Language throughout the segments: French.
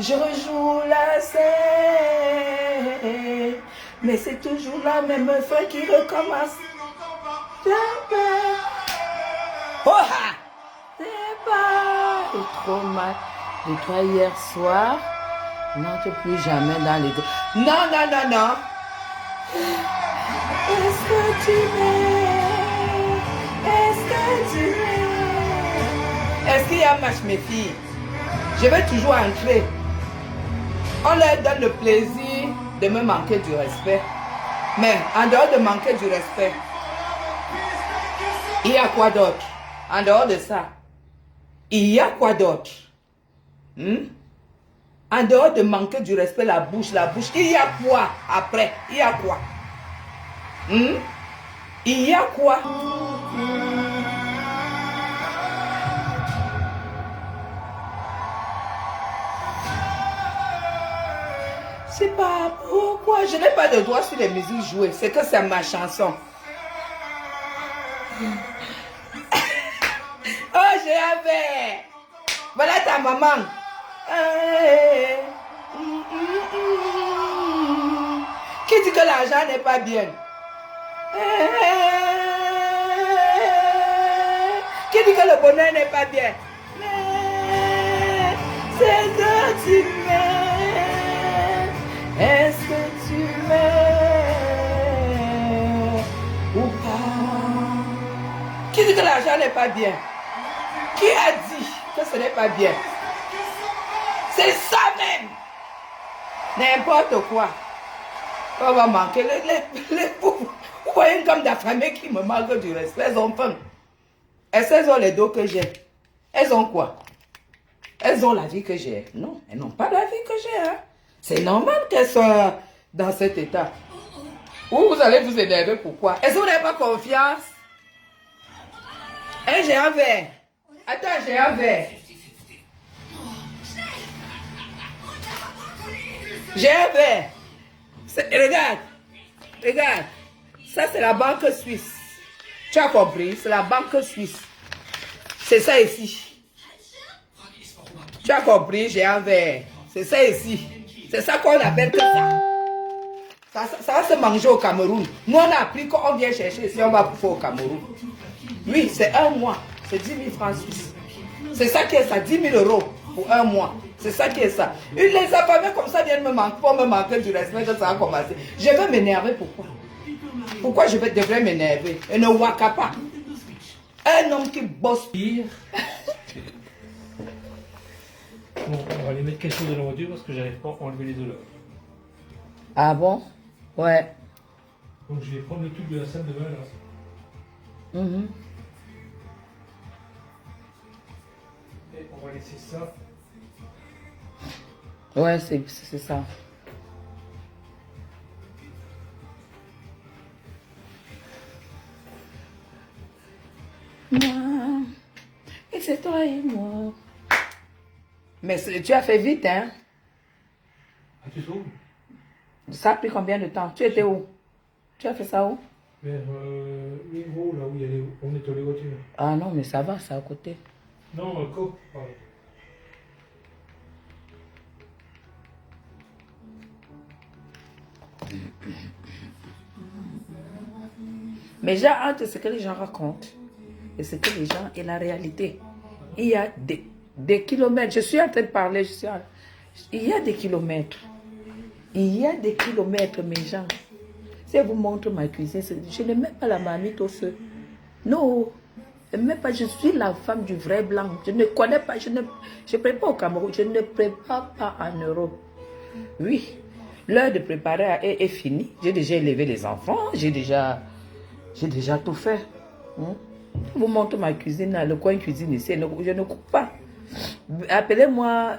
je rejoue la scène. Mais c'est toujours la même fin qui recommence. Oh ah! C'est pas trop mal. Et toi hier soir, n'entre plus jamais dans les... Non, non, non, non. Est-ce que tu m'aimes? Est-ce que tu m'aimes? Est-ce qu'il y a un match, mes filles? Je vais toujours entrer. On leur donne le plaisir de me manquer du respect. Mais en dehors de manquer du respect, il y a quoi d'autre? En dehors de ça, il y a quoi d'autre? En dehors de manquer du respect, la bouche, il y a quoi après? Il y a quoi? Il y a quoi? Je sais pas pourquoi. Je n'ai pas de droit sur les musiques jouées. C'est que c'est ma chanson. Oh, j'ai avais. Voilà ta maman. Qui dit que l'argent n'est pas bien? Qui dit que le bonheur n'est pas bien? C'est que tu m'aimes. Est-ce que tu m'aimes ou pas? Qui dit que l'argent n'est pas bien? Qui a dit que ce n'est pas bien? C'est ça même. N'importe quoi. On va manquer. Vous voyez comme des familles qui me manquent du respect. Elles ont faim. Est-ce qu'elles ont les dos que j'ai? Elles ont quoi? Elles ont la vie que j'ai? Non, elles n'ont pas la vie que j'ai. Hein? C'est normal qu'elles soient dans cet état. Ou vous allez vous énerver pourquoi? Est-ce que vous n'avez pas confiance? Hein, j'ai un verre. Attends, j'ai un verre. J'ai un verre. Regarde. Regarde. Ça, c'est la banque suisse. Tu as compris? C'est la banque suisse. C'est ça ici. Tu as compris? J'ai un verre. C'est ça ici. C'est ça qu'on appelle que ça. Ça va se manger au Cameroun. Nous, on a appris qu'on vient chercher si on va bouffer au Cameroun. Oui, c'est un mois. C'est 10 000 francs suisses. C'est ça qui est ça. 10 000 euros pour un mois. C'est ça qui est ça. Les affamés comme ça viennent me manquer pour me manquer du respect que ça a commencé. Je vais m'énerver. Pourquoi? Pourquoi je devrais m'énerver? Et ne waka pas. Un homme qui bosse pire. Bon, on va les mettre quelque chose dans la voiture parce que j'arrive pas à enlever les douleurs. Ah bon? Ouais. Donc je vais prendre le truc de la salle de bain là. Et on va laisser ça. Ouais, c'est ça. Moi, et c'est toi et moi. Mais tu as fait vite, hein? Ah, tu trouves? Ça a pris combien de temps? Tu étais où? Tu as fait ça où? Vers Miro, là où il y a on nettoie les voitures. Ah non, mais ça va, c'est à côté. Non, COP, pardon. Mais j'ai hâte ce que les gens racontent et ce que les gens et la réalité. Il y a des kilomètres. Je suis en train de parler. Il y a des kilomètres. Il y a des kilomètres, mes gens. Si je vous montre ma cuisine, je ne mets pas la marmite au feu. Non. Même pas, je suis la femme du vrai blanc. Je ne connais pas, je prépare au Cameroun, je ne prépare pas en Europe. Oui, l'heure de préparer est finie. J'ai déjà élevé les enfants, j'ai déjà tout fait. Je vous montre ma cuisine, là, le coin cuisine ici, je ne coupe pas. Appelez-moi...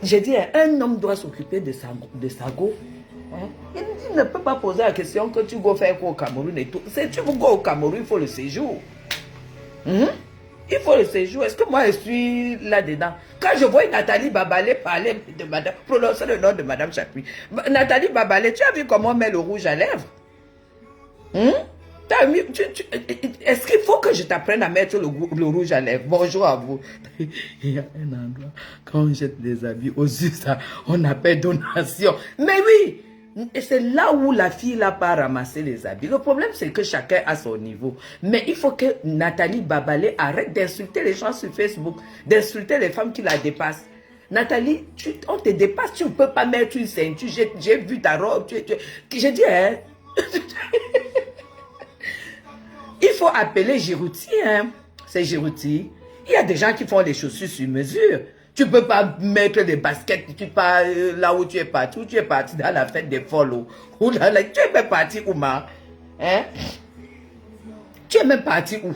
J'ai dit, un homme doit s'occuper de sa go. Il ne peut pas poser la question que tu vas faire quoi au Cameroun et tout. Si tu veux go au Cameroun, il faut le séjour. Il faut le séjour. Est-ce que moi je suis là-dedans? Quand je vois Nathalie Babalé parler de madame, prononcer le nom de madame Chapuis. Nathalie Babalé, tu as vu comment on met le rouge à lèvres? Est-ce qu'il faut que je t'apprenne à mettre le rouge à lèvres? Bonjour à vous. Il y a un endroit, quand on jette des habits au-dessus, ça, on appelle donation. Mais oui, et c'est là où la fille là pas ramasser les habits. Le problème, c'est que chacun a son niveau. Mais il faut que Nathalie Babalé arrête d'insulter les gens sur Facebook, d'insulter les femmes qui la dépassent. Nathalie, on te dépasse, tu ne peux pas mettre une ceinture. J'ai vu ta robe. J'ai dit, hein. Il faut appeler Girouti, hein. C'est Girouti. Il y a des gens qui font des chaussures sur mesure. Tu ne peux pas mettre des baskets, tu pars là où tu es parti. Où tu es parti dans la fête des follow. Tu es même parti où, ma? Hein? Tu es même parti où?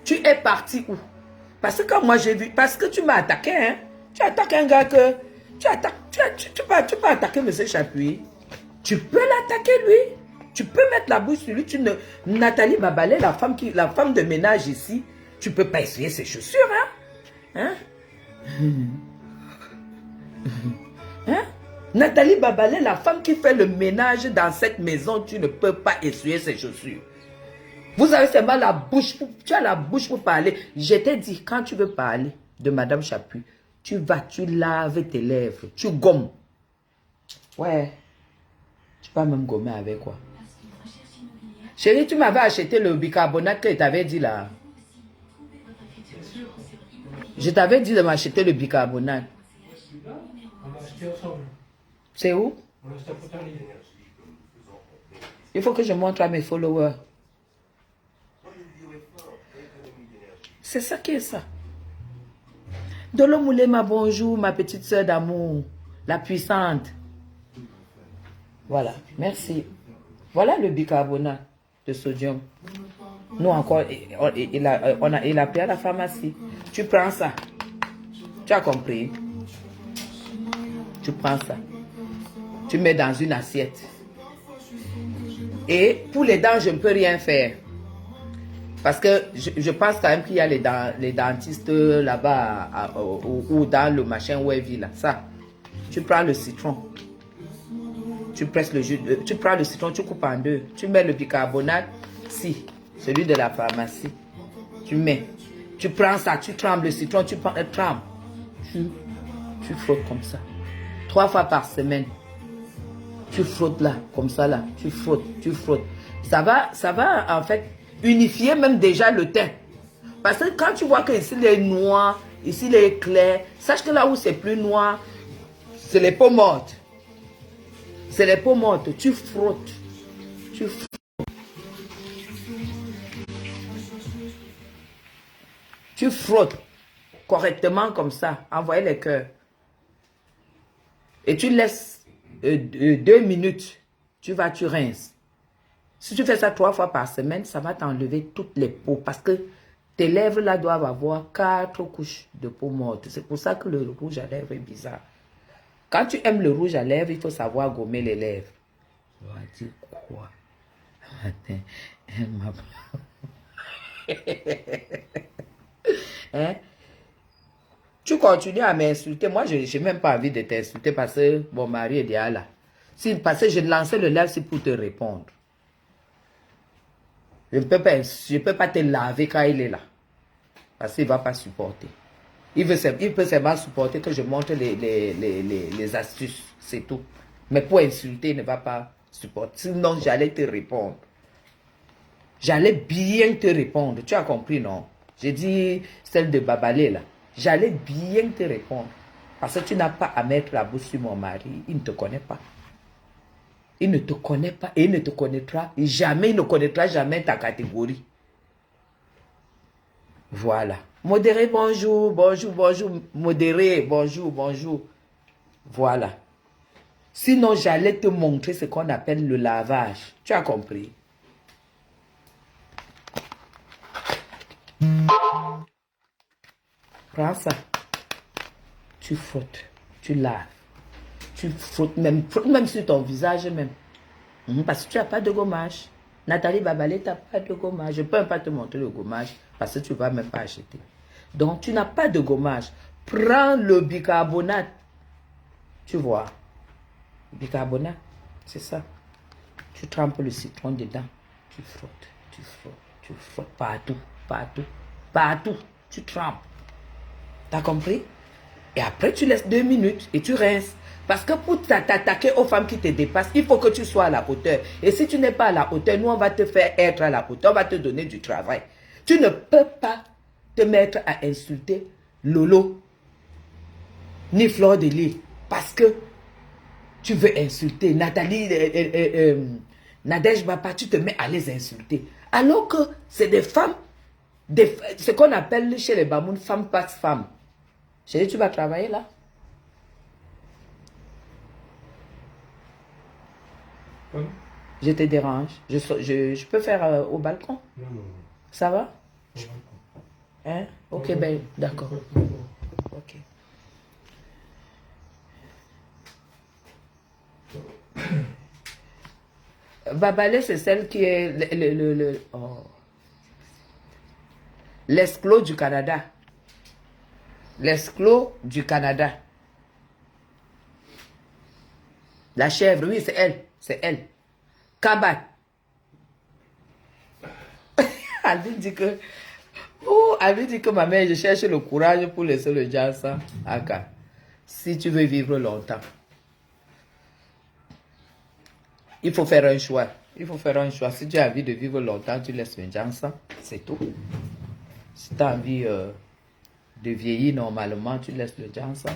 Tu es parti où? Parce que quand moi j'ai vu, parce que tu m'as attaqué, hein? Tu attaques un gars que... Tu peux attaquer M. Chapuis. Tu peux l'attaquer, lui. Tu peux mettre la bouche sur lui. Nathalie Babalé, la femme de ménage ici, tu peux pas essuyer ses chaussures, hein? Hein? Nathalie Babalé, la femme qui fait le ménage dans cette maison, tu ne peux pas essuyer ses chaussures. Vous avez seulement la bouche, tu as la bouche pour parler. Je t'ai dit, quand tu veux parler de Madame Chapuis, tu laves tes lèvres, tu gommes. Ouais. Tu peux même gommer avec quoi? Chérie, tu m'avais acheté le bicarbonate que je t'avais dit là. Je t'avais dit de m'acheter le bicarbonate. On l'a acheté ensemble. C'est où? On l'a acheté à Pontarlier. Il faut que je montre à mes followers. C'est ça qui est ça. Dolo Moulema, bonjour, ma petite soeur d'amour, la puissante. Voilà, merci. Voilà le bicarbonate de sodium. Nous encore, il a pris à la pharmacie. Tu prends ça. Tu as compris? Tu prends ça. Tu mets dans une assiette. Et pour les dents, je ne peux rien faire. Parce que je pense quand même qu'il y a les dentistes là-bas ou dans le machin où elle vit là. Ça, tu prends le citron. Tu presses le jus, tu prends le citron, tu coupes en deux. Tu mets le bicarbonate, si, celui de la pharmacie. Tu mets. Tu prends ça, tu trembles le citron, tu trembles. Tu frottes comme ça. 3 fois par semaine. Tu frottes là, comme ça là. Tu frottes, tu frottes. Ça va en fait unifier même déjà le teint. Parce que quand tu vois que ici il est noir, ici il est clair, sache que là où c'est plus noir, c'est les peaux mortes. C'est les peaux mortes. Tu frottes. Tu frottes. Tu frottes correctement comme ça. Envoyez les cœurs. Et tu laisses 2 minutes. Tu rinces. Si tu fais ça 3 fois par semaine, ça va t'enlever toutes les peaux. Parce que tes lèvres là doivent avoir 4 couches de peau morte. C'est pour ça que le rouge à lèvres est bizarre. Quand tu aimes le rouge à lèvres, il faut savoir gommer les lèvres. On va dire quoi? Hein? Tu continues à m'insulter. Moi, je n'ai même pas envie de t'insulter parce que mon mari est déjà là. Parce que je lançais le live, c'est pour te répondre. Je ne peux pas te laver quand il est là. Parce qu'il ne va pas supporter. Il peut seulement supporter que je montre les astuces. C'est tout. Mais pour insulter, il ne va pas supporter. Sinon, j'allais te répondre. J'allais bien te répondre. Tu as compris, non? J'ai dit celle de Babalé, là. J'allais bien te répondre. Parce que tu n'as pas à mettre la bouche sur mon mari. Il ne te connaît pas. Il ne te connaît pas et il ne te connaîtra jamais. Il ne connaîtra jamais ta catégorie. Voilà. Modéré, bonjour, bonjour, bonjour. Modéré, bonjour, bonjour. Voilà. Sinon, j'allais te montrer ce qu'on appelle le lavage. Tu as compris? Prends ça. Tu frottes. Tu laves. Tu frottes même sur ton visage même. Parce que tu n'as pas de gommage. Nathalie Babalé, tu n'as pas de gommage. Je ne peux pas te montrer le gommage parce que tu ne vas même pas acheter. Donc, tu n'as pas de gommage. Prends le bicarbonate. Tu vois. Le bicarbonate, c'est ça. Tu trempes le citron dedans. Tu frottes, tu frottes, tu frottes partout, partout, partout. Tu trempes. T'as compris? Et après, tu laisses 2 minutes et tu rinces. Parce que pour t'attaquer aux femmes qui te dépassent, il faut que tu sois à la hauteur. Et si tu n'es pas à la hauteur, nous, on va te faire être à la hauteur. On va te donner du travail. Tu ne peux pas te mettre à insulter Lolo ni Fleur de Lys. Parce que tu veux insulter Nathalie, Nadège Bapa, tu te mets à les insulter. Alors que c'est des femmes, ce qu'on appelle chez les Bamoun, femme passe femme. Chérie, tu vas travailler là? Oui. Je te dérange. Je peux faire au balcon? Non, non. Ça va? Au balcon. Hein? Ok, ben, d'accord. Ok. Babalé, c'est celle qui est l'esclot du Canada. L'esclot du Canada. La chèvre, oui, c'est elle. C'est elle. Kabat. Elle lui dit que... Oh, elle lui dit que ma mère, je cherche le courage pour laisser le Jansan. Aka. Si tu veux vivre longtemps. Il faut faire un choix. Il faut faire un choix. Si tu as envie de vivre longtemps, tu laisses le Jansan. C'est tout. Si tu as envie de vieillir normalement, tu laisses le Jansan.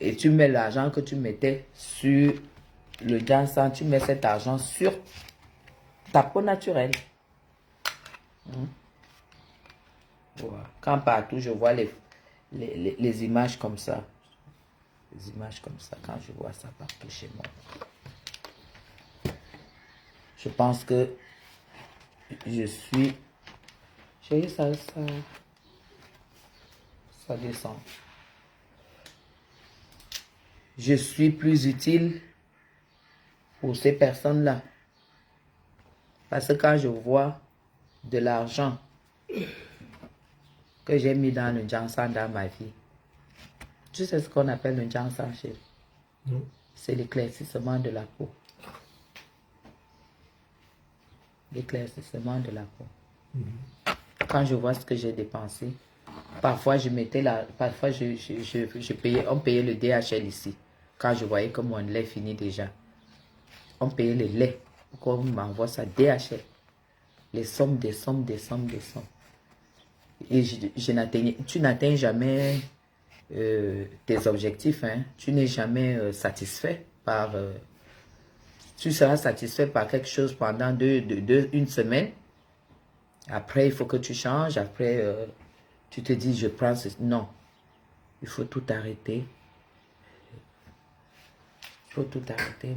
Et tu mets l'argent que tu mettais sur le Jansan, tu mets cet argent sur ta peau naturelle. Voilà. Quand partout je vois les images comme ça, les images comme ça, quand je vois ça partout chez moi, je pense que je suis... Chérie, ça descend. Je suis plus utile pour ces personnes-là. Parce que quand je vois de l'argent que j'ai mis dans le Jansan dans ma vie, tu sais ce qu'on appelle le Jansan, chérie? Non. C'est l'éclaircissement de la peau. L'éclaircissement de la peau. Quand je vois ce que j'ai dépensé, parfois je mettais parfois je payais, on payait le DHL ici. Quand je voyais que mon lait finit déjà, on payait le lait. Pourquoi on m'envoie ça DHL? Les sommes, des sommes, des sommes, des sommes. Et tu n'atteins jamais tes objectifs. Hein. Tu n'es jamais satisfait par... tu seras satisfait par quelque chose pendant une semaine. Après, il faut que tu changes. Après, tu te dis, je prends ce... Non. Il faut tout arrêter. Il faut tout arrêter.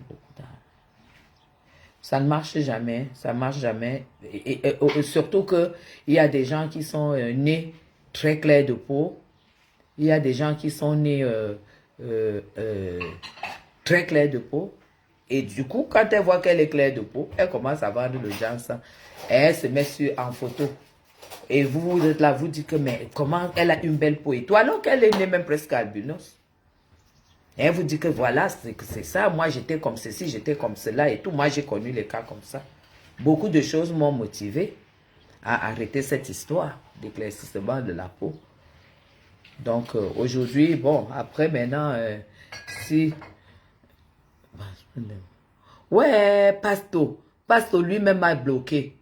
Ça ne marche jamais. Ça ne marche jamais. Et surtout qu'il y a des gens qui sont nés très clairs de peau. Il y a des gens qui sont nés très clairs de peau. Et du coup, quand elle voit qu'elle est claire de peau, elle commence à vendre le Jansan. Et elle se met en photo. Et vous êtes là, vous dites que, mais comment elle a une belle peau et tout, alors qu'elle est née même presque albinos. Et elle vous dit que voilà, c'est ça, moi j'étais comme ceci, j'étais comme cela et tout. Moi j'ai connu les cas comme ça. Beaucoup de choses m'ont motivé à arrêter cette histoire d'éclaircissement de la peau. Donc aujourd'hui, bon, après maintenant, si... Ouais, Pasto lui-même m'a bloqué.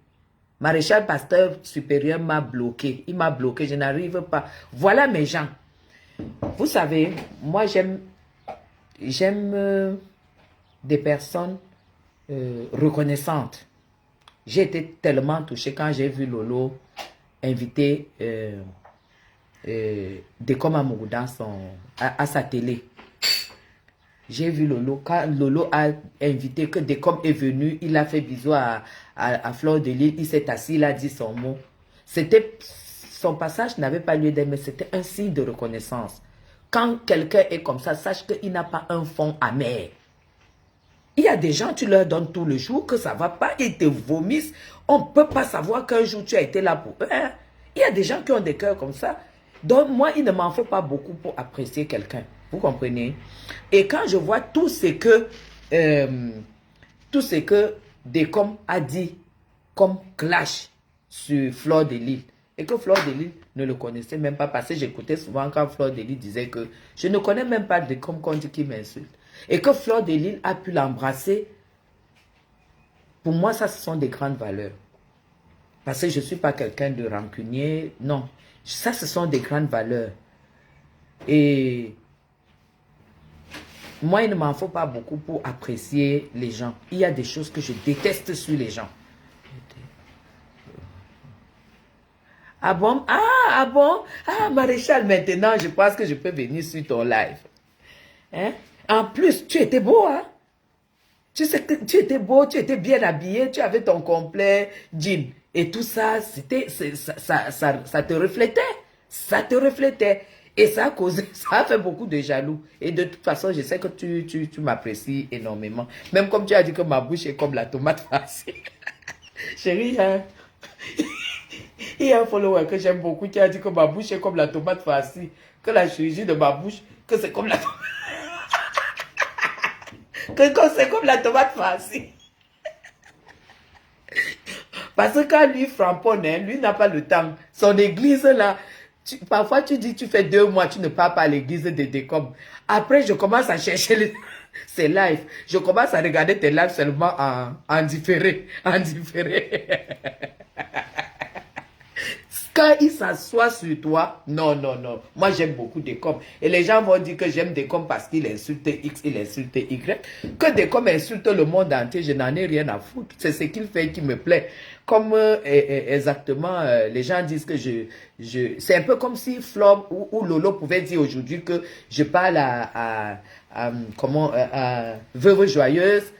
Maréchal Pasteur supérieur m'a bloqué. Il m'a bloqué, je n'arrive pas. Voilà mes gens. Vous savez, moi j'aime des personnes reconnaissantes. J'ai été tellement touchée quand j'ai vu Lolo inviter Décom Amourou à sa télé. J'ai vu Lolo, quand Lolo a invité, que Décom est venu, il a fait bisous à Fleur de Lys, il s'est assis, il a dit son mot. Son passage n'avait pas lieu d'être, mais c'était un signe de reconnaissance. Quand quelqu'un est comme ça, sache qu'il n'a pas un fond amer. Il y a des gens, tu leur donnes tout le jour, que ça ne va pas, ils te vomissent. On ne peut pas savoir qu'un jour tu as été là pour eux. Hein? Il y a des gens qui ont des cœurs comme ça. Donc moi, il ne m'en faut pas beaucoup pour apprécier quelqu'un. Vous comprenez? Et quand je vois tout ce que tout ce que Decom a dit comme clash sur Fleur de Lys. Et que Fleur de Lys ne le connaissait même pas parce que j'écoutais souvent quand Fleur de Lys disait que je ne connais même pas Decom qu'on dit qu'il m'insulte. Et que Fleur de Lys a pu l'embrasser. Pour moi, ça, ce sont des grandes valeurs. Parce que je ne suis pas quelqu'un de rancunier. Non. Ça, ce sont des grandes valeurs. Et moi, il ne m'en faut pas beaucoup pour apprécier les gens. Il y a des choses que je déteste sur les gens. Ah bon? Ah bon? Ah, Maréchal, maintenant, je pense que je peux venir sur ton live. Hein? En plus, tu étais beau, hein? Tu sais que tu étais beau, tu étais bien habillé, tu avais ton complet jean. Et tout ça, ça te reflétait. Ça te reflétait. Et ça a causé, ça a fait beaucoup de jaloux. Et de toute façon, je sais que tu m'apprécies énormément. Même comme tu as dit que ma bouche est comme la tomate farcie. Chérie, hein? Il y a un follower que j'aime beaucoup qui a dit que ma bouche est comme la tomate farcie. Que la chirurgie de ma bouche, que c'est comme la tomate. Que c'est comme la tomate farcie. Parce que quand lui framponne, hein, lui n'a pas le temps. Son église là, parfois tu dis tu fais 2 mois, tu ne pars pas à l'église de Decom. Après je commence à chercher ses lives. Je commence à regarder tes lives seulement en différé. En différé. Quand il s'assoit sur toi, non, non, non. Moi, j'aime beaucoup Decom. Et les gens vont dire que j'aime Decom parce qu'il insulte X, il insulte Y. Que Decom insulte le monde entier, je n'en ai rien à foutre. C'est ce qu'il fait qui me plaît. Comme exactement, les gens disent que c'est un peu comme si Flom ou Lolo pouvaient dire aujourd'hui que je parle à Veuve Joyeuse,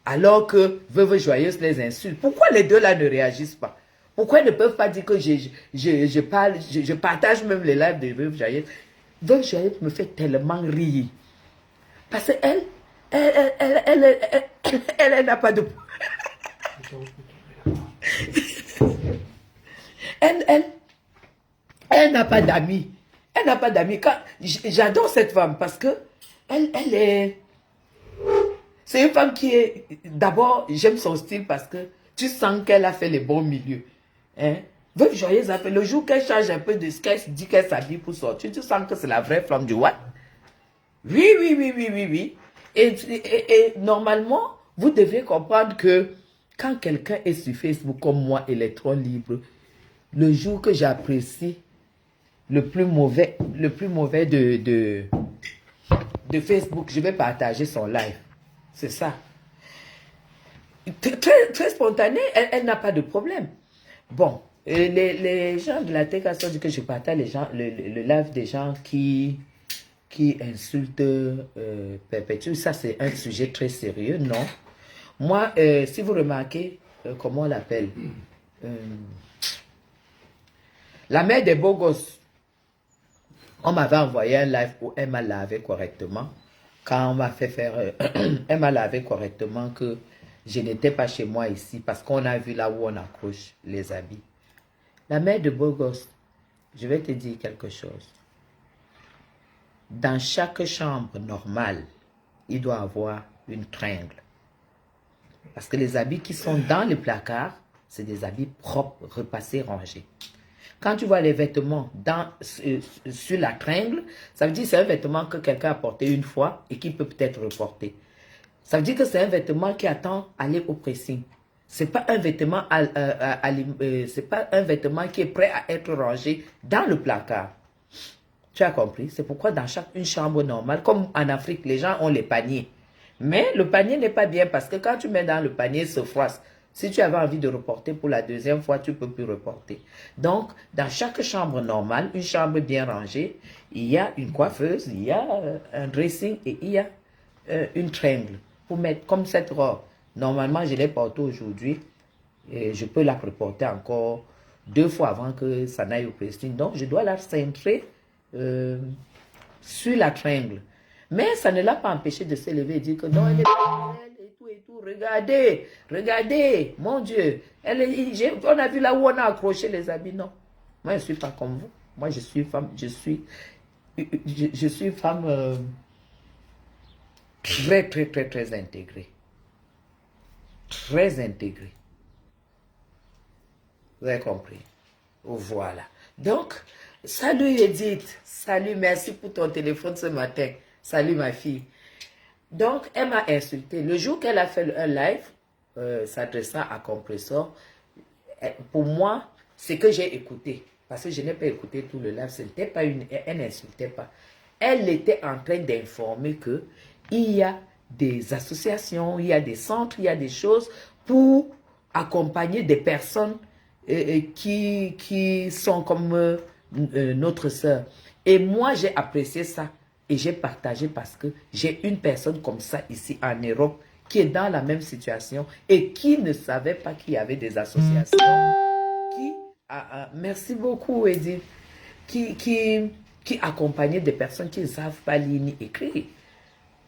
alors que Veuve Joyeuse les insulte. Pourquoi les deux là ne réagissent pas? Pourquoi ils ne peuvent pas dire que je partage même les lives de Veuve Joyeuse? Veuve Joyeuse me fait tellement rire. Parce qu'elle, elle n'a pas de... Elle n'a pas d'amis. Elle n'a pas d'amis. J'adore cette femme parce que elle est... C'est une femme qui est... D'abord, j'aime son style parce que tu sens qu'elle a fait les bons milieux. Hein? Veuve Joyeuse a fait le jour qu'elle change un peu de ce qu'elle dit qu'elle s'habille pour sortir. Tu sens que c'est la vraie flamme du what? Oui, oui, oui, oui, oui, oui. Et normalement, vous devez comprendre que quand quelqu'un est sur Facebook comme moi, électron libre, le jour que j'apprécie le plus mauvais de Facebook, je vais partager son live. C'est ça. Très, très spontané, elle n'a pas de problème. Bon, les gens de la TK sont dit que je partage le live des gens qui insultent Perpétue. Ça, c'est un sujet très sérieux, non? Moi, si vous remarquez, comment on l'appelle? La mère des beaux gosses. On m'avait envoyé un live où elle m'a lavé correctement. Quand on m'a fait faire... elle m'a lavé correctement que je n'étais pas chez moi ici parce qu'on a vu là où on accroche les habits. La mère de beau gosse, je vais te dire quelque chose. Dans chaque chambre normale, il doit avoir une tringle. Parce que les habits qui sont dans le placard, c'est des habits propres, repassés, rangés. Quand tu vois les vêtements sur la tringle, ça veut dire que c'est un vêtement que quelqu'un a porté une fois et qui peut peut-être reporter. Ça veut dire que c'est un vêtement qui attend aller au pressing. C'est pas un vêtement c'est pas un vêtement qui est prêt à être rangé dans le placard. Tu as compris? C'est pourquoi dans une chambre normale, comme en Afrique, les gens ont les paniers. Mais le panier n'est pas bien parce que quand tu mets dans le panier, se froisse. Si tu avais envie de reporter pour la deuxième fois, tu ne peux plus reporter. Donc, dans chaque chambre normale, une chambre bien rangée, il y a une coiffeuse, il y a un dressing et il y a une tringle pour mettre comme cette robe. Normalement, je l'ai portée aujourd'hui et je peux la reporter encore 2 fois avant que ça n'aille au pressing. Donc, je dois la centrer sur la tringle. Mais ça ne l'a pas empêché de se lever et dire que non, elle est belle et tout et tout. Regardez, regardez, mon Dieu. On a vu là où on a accroché les habits. Non, moi je ne suis pas comme vous. Moi je suis femme, je suis femme très, très, très, très intégrée. très intégré. Vous avez compris? Voilà. Donc, salut Edith. Salut, merci pour ton téléphone ce matin. Salut ma fille. Donc, elle m'a insulté. Le jour qu'elle a fait un live, s'adressant à Compressor, pour moi, c'est que j'ai écouté. Parce que je n'ai pas écouté tout le live. Ce n'était pas elle n'insultait pas. Elle était en train d'informer que il y a des associations, il y a des centres, il y a des choses pour accompagner des personnes qui sont comme notre sœur. Et moi, j'ai apprécié ça et j'ai partagé parce que j'ai une personne comme ça ici en Europe qui est dans la même situation et qui ne savait pas qu'il y avait des associations merci beaucoup Edith, qui accompagnait des personnes qui ne savent pas lire ni écrire.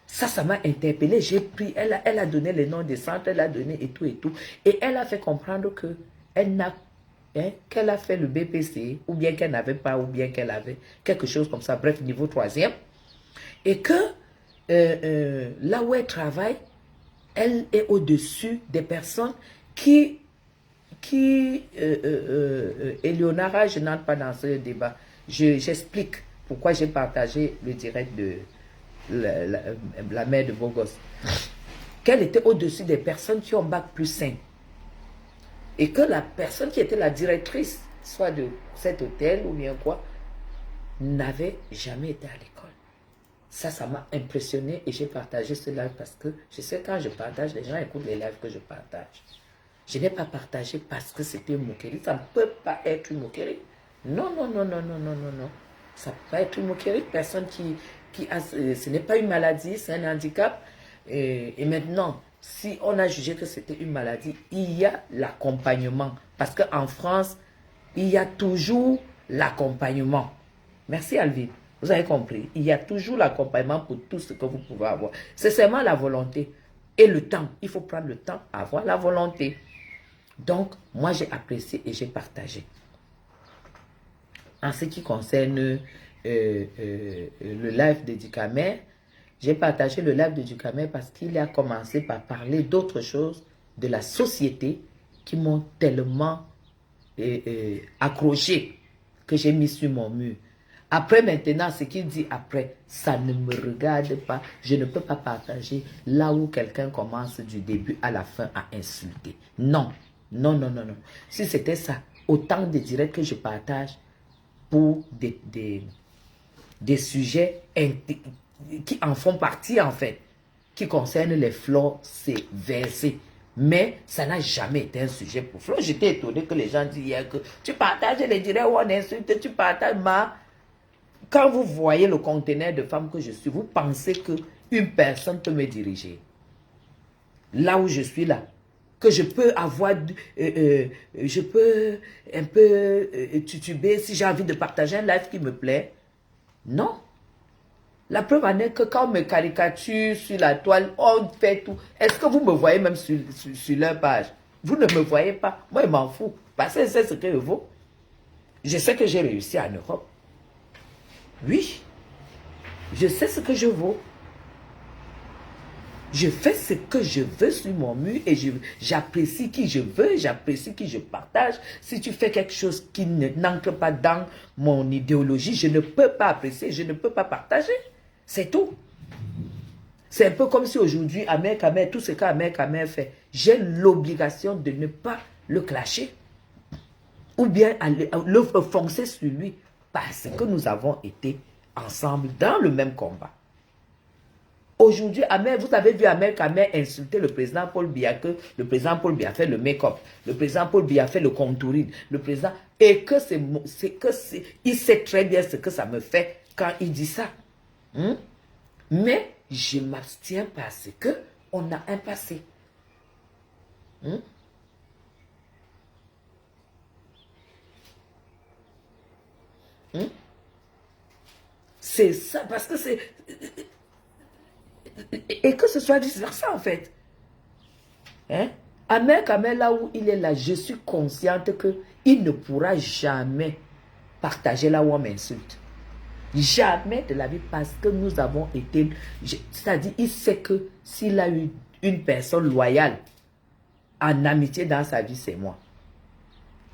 Ça m'a interpellée. J'ai pris, elle a donné les noms des centres, elle a donné et tout et tout. Et elle a fait comprendre que qu'elle a fait le BPC, ou bien qu'elle n'avait pas, ou bien qu'elle avait quelque chose comme ça, bref, niveau 3e. Et que là où elle travaille, elle est au-dessus des personnes qui Eleonora, je n'entre pas dans ce débat. J'explique pourquoi j'ai partagé le direct de la mère de Bogos. Qu'elle était au-dessus des personnes qui ont bac plus 5. Et que la personne qui était la directrice, soit de cet hôtel ou bien quoi, n'avait jamais été à l'école. Ça m'a impressionné et j'ai partagé ce live parce que je sais quand je partage, les gens écoutent les lives que je partage. Je n'ai pas partagé parce que c'était une moquerie. Ça ne peut pas être une moquerie. Non, non, non, non, non, non, non, non. Ça ne peut pas être une moquerie. Personne qui a... Ce n'est pas une maladie, c'est un handicap. Et maintenant, si on a jugé que c'était une maladie, il y a l'accompagnement. Parce qu'en France, il y a toujours l'accompagnement. Merci Alvin. Vous avez compris. Il y a toujours l'accompagnement pour tout ce que vous pouvez avoir. C'est seulement la volonté et le temps. Il faut prendre le temps à avoir la volonté. Donc, moi, j'ai apprécié et j'ai partagé. En ce qui concerne le live de Ducamer, j'ai partagé le live de Ducamer parce qu'il a commencé par parler d'autres choses de la société qui m'ont tellement accroché que j'ai mis sur mon mur. Après, maintenant, ce qu'il dit après, ça ne me regarde pas. Je ne peux pas partager là où quelqu'un commence du début à la fin à insulter. Non, non, non, non, non. Si c'était ça, autant de directs que je partage pour des sujets qui en font partie, en fait, qui concernent les Flo, c'est versé. Mais ça n'a jamais été un sujet pour Flo. J'étais étonné que les gens disent hier que tu partages les directs où on insulte, tu partages ma... Quand vous voyez le conteneur de femme que je suis, vous pensez qu'une personne peut me diriger. Là où je suis là. Que je peux avoir, je peux un peu tutuber si j'ai envie de partager un live qui me plaît. Non. La preuve en est que quand on me caricature sur la toile, on fait tout. Est-ce que vous me voyez même sur leur page? Vous ne me voyez pas. Moi, je m'en fous. Parce que c'est ce que je vaux. Je sais que j'ai réussi en Europe. Oui, je sais ce que je vaux. Je fais ce que je veux sur mon mur et j'apprécie qui je veux, j'apprécie qui je partage. Si tu fais quelque chose qui n'entre pas dans mon idéologie, je ne peux pas apprécier, je ne peux pas partager. C'est tout. C'est un peu comme si aujourd'hui, Ahmed Kamer, tout ce qu'Ahmed Kamer fait, j'ai l'obligation de ne pas le clasher. Ou bien le foncer sur lui. Parce que nous avons été ensemble dans le même combat. Aujourd'hui, vous avez vu Ahmed Kamer insulter le président Paul Biya, que le président Paul Biya fait le make-up, le président Paul Biya fait le contouring, le président... Et que il sait très bien ce que ça me fait quand il dit ça. Mais je m'abstiens parce que on a un passé. C'est ça, parce que c'est... Et que ce soit vice-versa, en fait. Ahmed Kamer, là où il est là, je suis consciente qu'il ne pourra jamais partager là où on m'insulte. Jamais de la vie, parce que nous avons été... C'est-à-dire, il sait que s'il a eu une personne loyale, en amitié dans sa vie, c'est moi.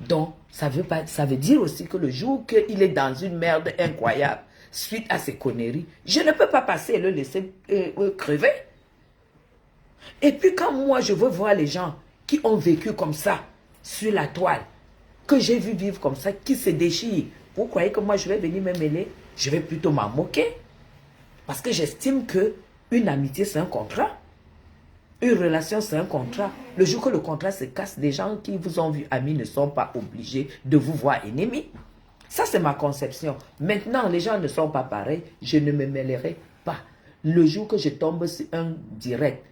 Donc, ça veut dire aussi que le jour qu'il est dans une merde incroyable, suite à ses conneries, je ne peux pas passer et le laisser crever. Et puis quand moi, je veux voir les gens qui ont vécu comme ça, sur la toile, que j'ai vu vivre comme ça, qui se déchirent, vous croyez que moi, je vais venir me mêler? Je vais plutôt m'en moquer. Parce que j'estime que une amitié, c'est un contrat. Une relation, c'est un contrat. Le jour que le contrat se casse, les gens qui vous ont vu amis ne sont pas obligés de vous voir ennemis. Ça, c'est ma conception. Maintenant, les gens ne sont pas pareils. Je ne me mêlerai pas. Le jour que je tombe sur un direct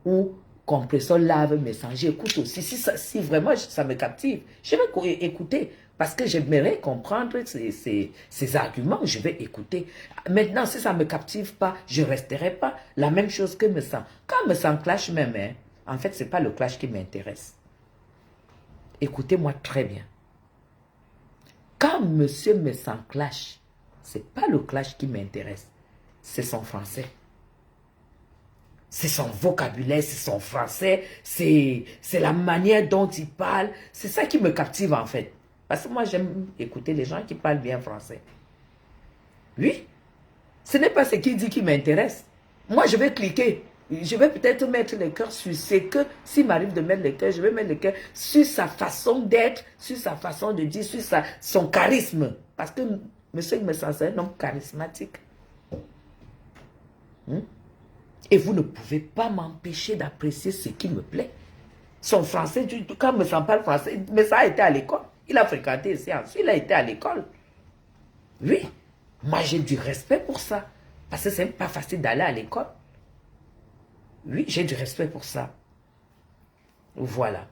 ou compresseur lave messager, écoute aussi. Si vraiment ça me captive, je vais écouter. Parce que j'aimerais comprendre ces arguments, je vais écouter. Maintenant, si ça ne me captive pas, je ne resterai pas. La même chose que me sent. Quand me sent clash même, hein, en fait, ce n'est pas le clash qui m'intéresse. Écoutez-moi très bien. Quand monsieur me sent clash, ce n'est pas le clash qui m'intéresse. C'est son français. C'est son vocabulaire, c'est son français, c'est la manière dont il parle. C'est ça qui me captive en fait. Parce que moi, j'aime écouter les gens qui parlent bien français. Oui, ce n'est pas ce qu'il dit qui m'intéresse. Moi, je vais cliquer. Je vais peut-être mettre le cœur sur ce que, s'il m'arrive de mettre le cœur, je vais mettre le cœur sur sa façon d'être, sur sa façon de dire, sur son charisme. Parce que monsieur Messan, c'est un homme charismatique. Et vous ne pouvez pas m'empêcher d'apprécier ce qui me plaît. Son français, quand me sent pas le français, mais ça a été à l'école. Il a fréquenté ici, ensuite il a été à l'école. Oui, moi j'ai du respect pour ça. Parce que c'est pas facile d'aller à l'école. Oui, j'ai du respect pour ça. Voilà.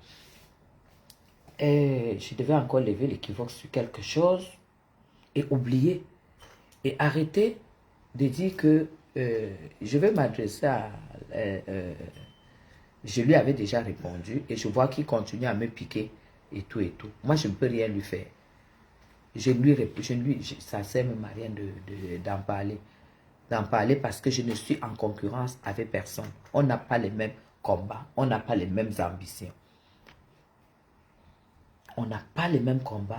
Et je devais encore lever l'équivoque sur quelque chose et oublier. Et arrêter de dire que je vais m'adresser à... je lui avais déjà répondu et je vois qu'il continue à me piquer et tout et tout. Moi, je ne peux rien lui faire. Ça ne sert même à rien d'en parler. D'en parler parce que je ne suis en concurrence avec personne. On n'a pas les mêmes combats. On n'a pas les mêmes ambitions. On n'a pas les mêmes combats.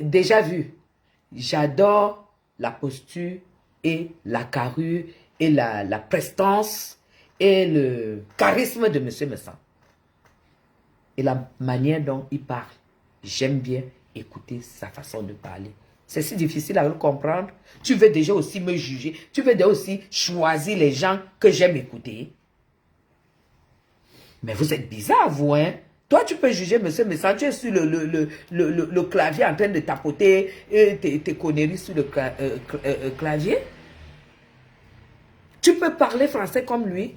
Déjà vu, j'adore la posture et la carrure et la prestance et le charisme de M. Messan. Et la manière dont il parle. J'aime bien écouter sa façon de parler. C'est si difficile à le comprendre. Tu veux déjà aussi me juger. Tu veux déjà aussi choisir les gens que j'aime écouter. Mais vous êtes bizarre, vous, hein? Toi, tu peux juger M. Messan. Tu es sur le clavier en train de tapoter tes conneries sur le clavier. Tu peux parler français comme lui.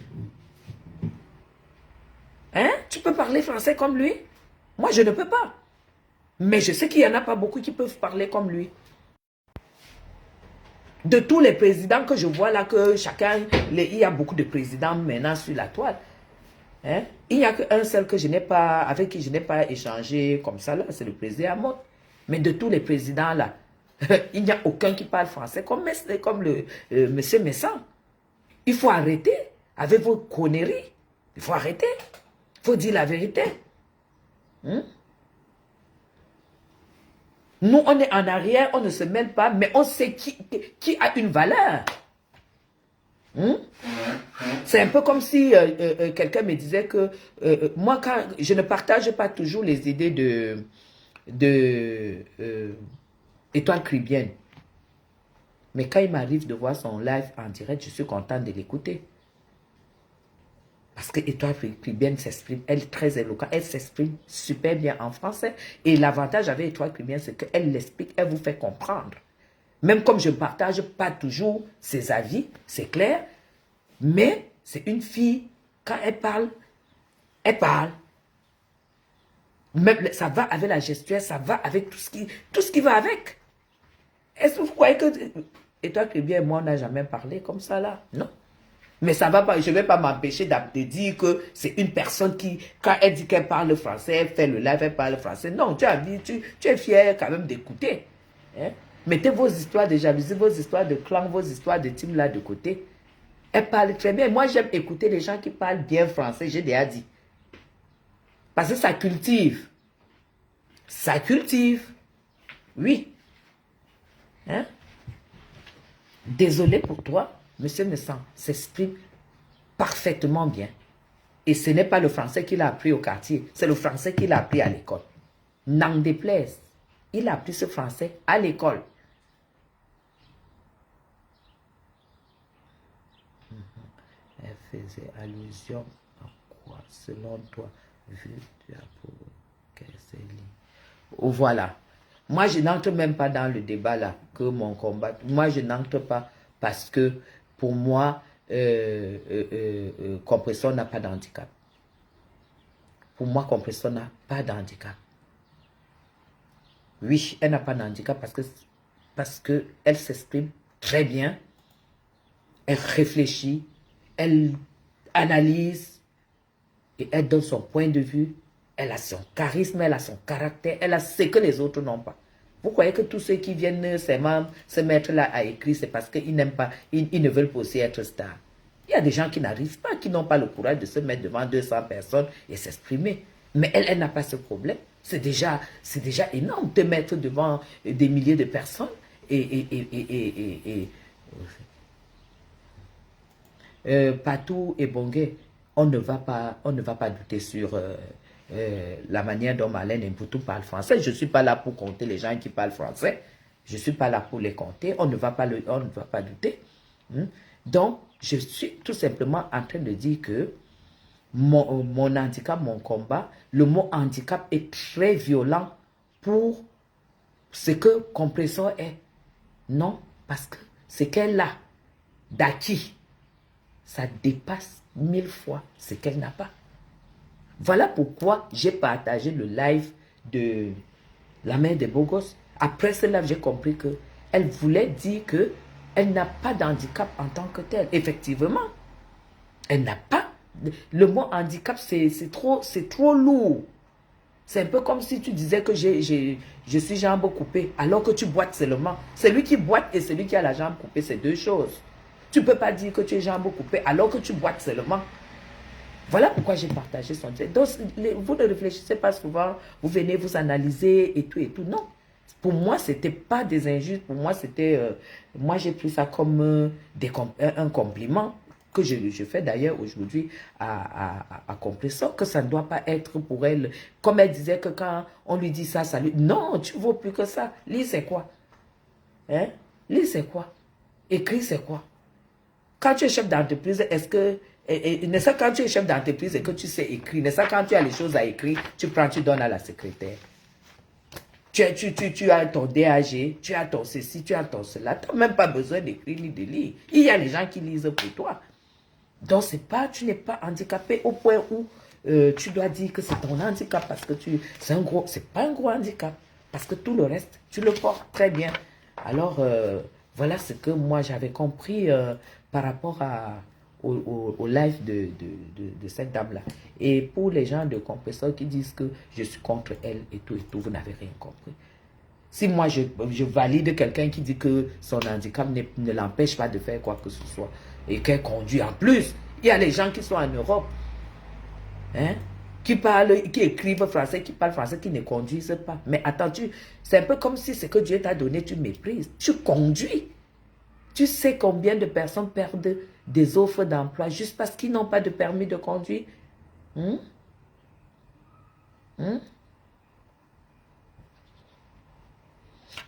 Hein? Tu peux parler français comme lui? Moi, je ne peux pas. Mais je sais qu'il n'y en a pas beaucoup qui peuvent parler comme lui. De tous les présidents que je vois là, que chacun, il y a beaucoup de présidents maintenant sur la toile. Hein? Il n'y a qu'un seul que je n'ai pas, avec qui je n'ai pas échangé comme ça là, c'est le président Hamon. Mais de tous les présidents là, il n'y a aucun qui parle français comme monsieur Messan. Il faut arrêter avec vos conneries. Il faut arrêter. Il faut dire la vérité. Nous, on est en arrière, on ne se mêle pas, mais on sait qui a une valeur. C'est un peu comme si quelqu'un me disait que moi, quand je ne partage pas toujours les idées de Étoile Caribbeenne. Mais quand il m'arrive de voir son live en direct, je suis content de l'écouter. Parce que Étoile Caribbeenne s'exprime, elle est très éloquente, elle s'exprime super bien en français. Et l'avantage avec Étoile Caribbeenne, c'est qu'elle l'explique, elle vous fait comprendre. Même comme je ne partage pas toujours ses avis, c'est clair. Mais c'est une fille, quand elle parle, elle parle. Même, ça va avec la gestuelle, ça va avec tout ce qui va avec. Est-ce que vous croyez que Étoile Caribbeenne et moi, on n'a jamais parlé comme ça là? Non. Mais ça va pas, je ne vais pas m'empêcher de dire que c'est une personne qui, quand elle dit qu'elle parle français, elle fait le live, elle parle français. Non, tu es fier quand même d'écouter. Hein? Mettez vos histoires de jalousie, vos histoires de clan, vos histoires de team là de côté. Elle parle très bien. Moi, j'aime écouter les gens qui parlent bien français, j'ai déjà dit. Parce que ça cultive. Ça cultive. Oui. Hein? Désolé pour toi, Monsieur Messan s'exprime parfaitement bien. Et ce n'est pas le français qu'il a appris au quartier, c'est le français qu'il a appris à l'école. N'en déplaise, il a appris ce français à l'école. Elle faisait allusion à quoi, selon toi, vu tu as pour voilà. Moi, je n'entre même pas dans le débat là, que mon combat. Moi, je n'entre pas parce que, pour moi, Compressor n'a pas d'handicap. Pour moi, Compressor n'a pas d'handicap. Oui, elle n'a pas d'handicap parce que elle s'exprime très bien, elle réfléchit, elle analyse et elle donne son point de vue. Elle a son charisme, elle a son caractère, elle a ce que les autres n'ont pas. Vous croyez que tous ceux qui viennent se mettre là à écrire, c'est parce qu'ils n'aiment pas, ils ne veulent pas aussi être stars. Il y a des gens qui n'arrivent pas, qui n'ont pas le courage de se mettre devant 200 personnes et s'exprimer. Mais elle n'a pas ce problème. C'est déjà énorme de mettre devant des milliers de personnes Patou et Bongué, on ne va pas douter sur la manière dont Marlène et Poutou parlent français. Je ne suis pas là pour compter les gens qui parlent français. Je ne suis pas là pour les compter. On ne va pas douter. Donc, je suis tout simplement en train de dire que mon handicap, mon combat, le mot handicap est très violent pour ce que Compressor est. Non, parce que ce qu'elle a d'acquis, ça dépasse 1000 fois ce qu'elle n'a pas. Voilà pourquoi j'ai partagé le live de la mère des beaux gosses. Après ce live, j'ai compris qu'elle voulait dire qu'elle n'a pas d'handicap en tant que telle. Effectivement, elle n'a pas. Le mot handicap, c'est trop lourd. C'est un peu comme si tu disais que je suis jambe coupée, alors que tu boites seulement. Celui qui boite et celui qui a la jambe coupée, c'est deux choses. Tu ne peux pas dire que tu es jambe coupée alors que tu boites seulement. Voilà pourquoi j'ai partagé son direct. Donc, vous ne réfléchissez pas souvent, vous venez vous analyser et tout et tout. Non. Pour moi, ce n'était pas des injustes. Pour moi, c'était... moi, j'ai pris ça comme un compliment que je fais d'ailleurs aujourd'hui à Compressor, que ça ne doit pas être pour elle. Comme elle disait que quand on lui dit ça, ça lui... Non, tu ne vaux plus que ça. Lire, c'est quoi? Hein? Lire, c'est quoi? Écrire, c'est quoi? Quand tu es chef d'entreprise, est-ce que... n'est-ce pas quand tu es chef d'entreprise et que tu sais écrire, n'est-ce pas quand tu as les choses à écrire, tu prends, tu donnes à la secrétaire. Tu as ton DAG, tu as ton ceci, tu as ton cela. Tu n'as même pas besoin d'écrire ni de lire. Il y a les gens qui lisent pour toi. Donc, tu n'es pas handicapé au point où tu dois dire que c'est ton handicap parce que c'est pas un gros handicap. Parce que tout le reste, tu le portes très bien. Alors, voilà ce que moi j'avais compris par rapport au live de cette dame-là. Et pour les gens de Compressor qui disent que je suis contre elle et tout, vous n'avez rien compris. Si moi je valide quelqu'un qui dit que son handicap ne l'empêche pas de faire quoi que ce soit et qu'elle conduit en plus, il y a les gens qui sont en Europe, hein, qui écrivent français, qui parlent français, qui ne conduisent pas. Mais attends, c'est un peu comme si ce que Dieu t'a donné, tu méprises. Tu conduis. Tu sais combien de personnes perdent des offres d'emploi juste parce qu'ils n'ont pas de permis de conduire?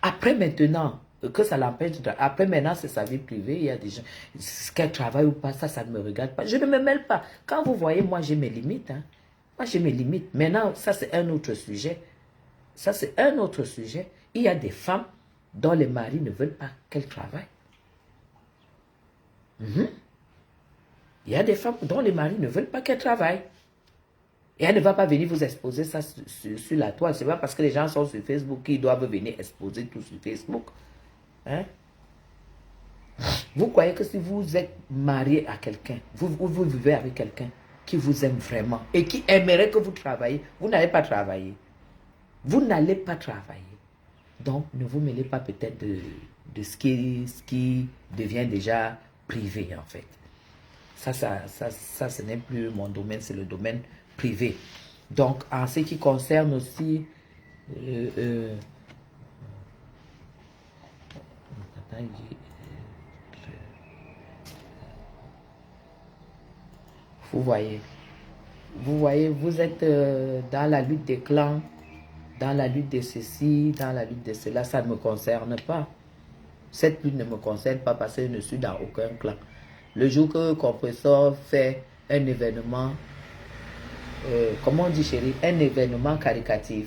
Après maintenant, que ça l'empêche, après maintenant c'est sa vie privée, il y a des gens, qu'elle travaille ou pas, ça ne me regarde pas. Je ne me mêle pas. Quand vous voyez, moi j'ai mes limites. Hein. Moi j'ai mes limites. Maintenant, ça c'est un autre sujet. Ça c'est un autre sujet. Il y a des femmes dont les maris ne veulent pas qu'elles travaillent. Il y a des femmes dont les maris ne veulent pas qu'elles travaillent. Et elle ne va pas venir vous exposer ça sur la toile. Ce n'est pas parce que les gens sont sur Facebook qu'ils doivent venir exposer tout sur Facebook. Hein? Vous croyez que si vous êtes marié à quelqu'un, vous vivez avec quelqu'un qui vous aime vraiment et qui aimerait que vous travaillez, vous n'allez pas travailler. Vous n'allez pas travailler. Donc, ne vous mêlez pas peut-être de ce qui devient déjà privé, en fait. Ça, ce n'est plus mon domaine, c'est le domaine privé. Donc, en ce qui concerne aussi... vous voyez, vous êtes dans la lutte des clans, dans la lutte de ceci, dans la lutte de cela, ça ne me concerne pas. Cette lutte ne me concerne pas parce que je ne suis dans aucun clan. Le jour que Compressor fait un événement, comment on dit chérie, un événement caricatif.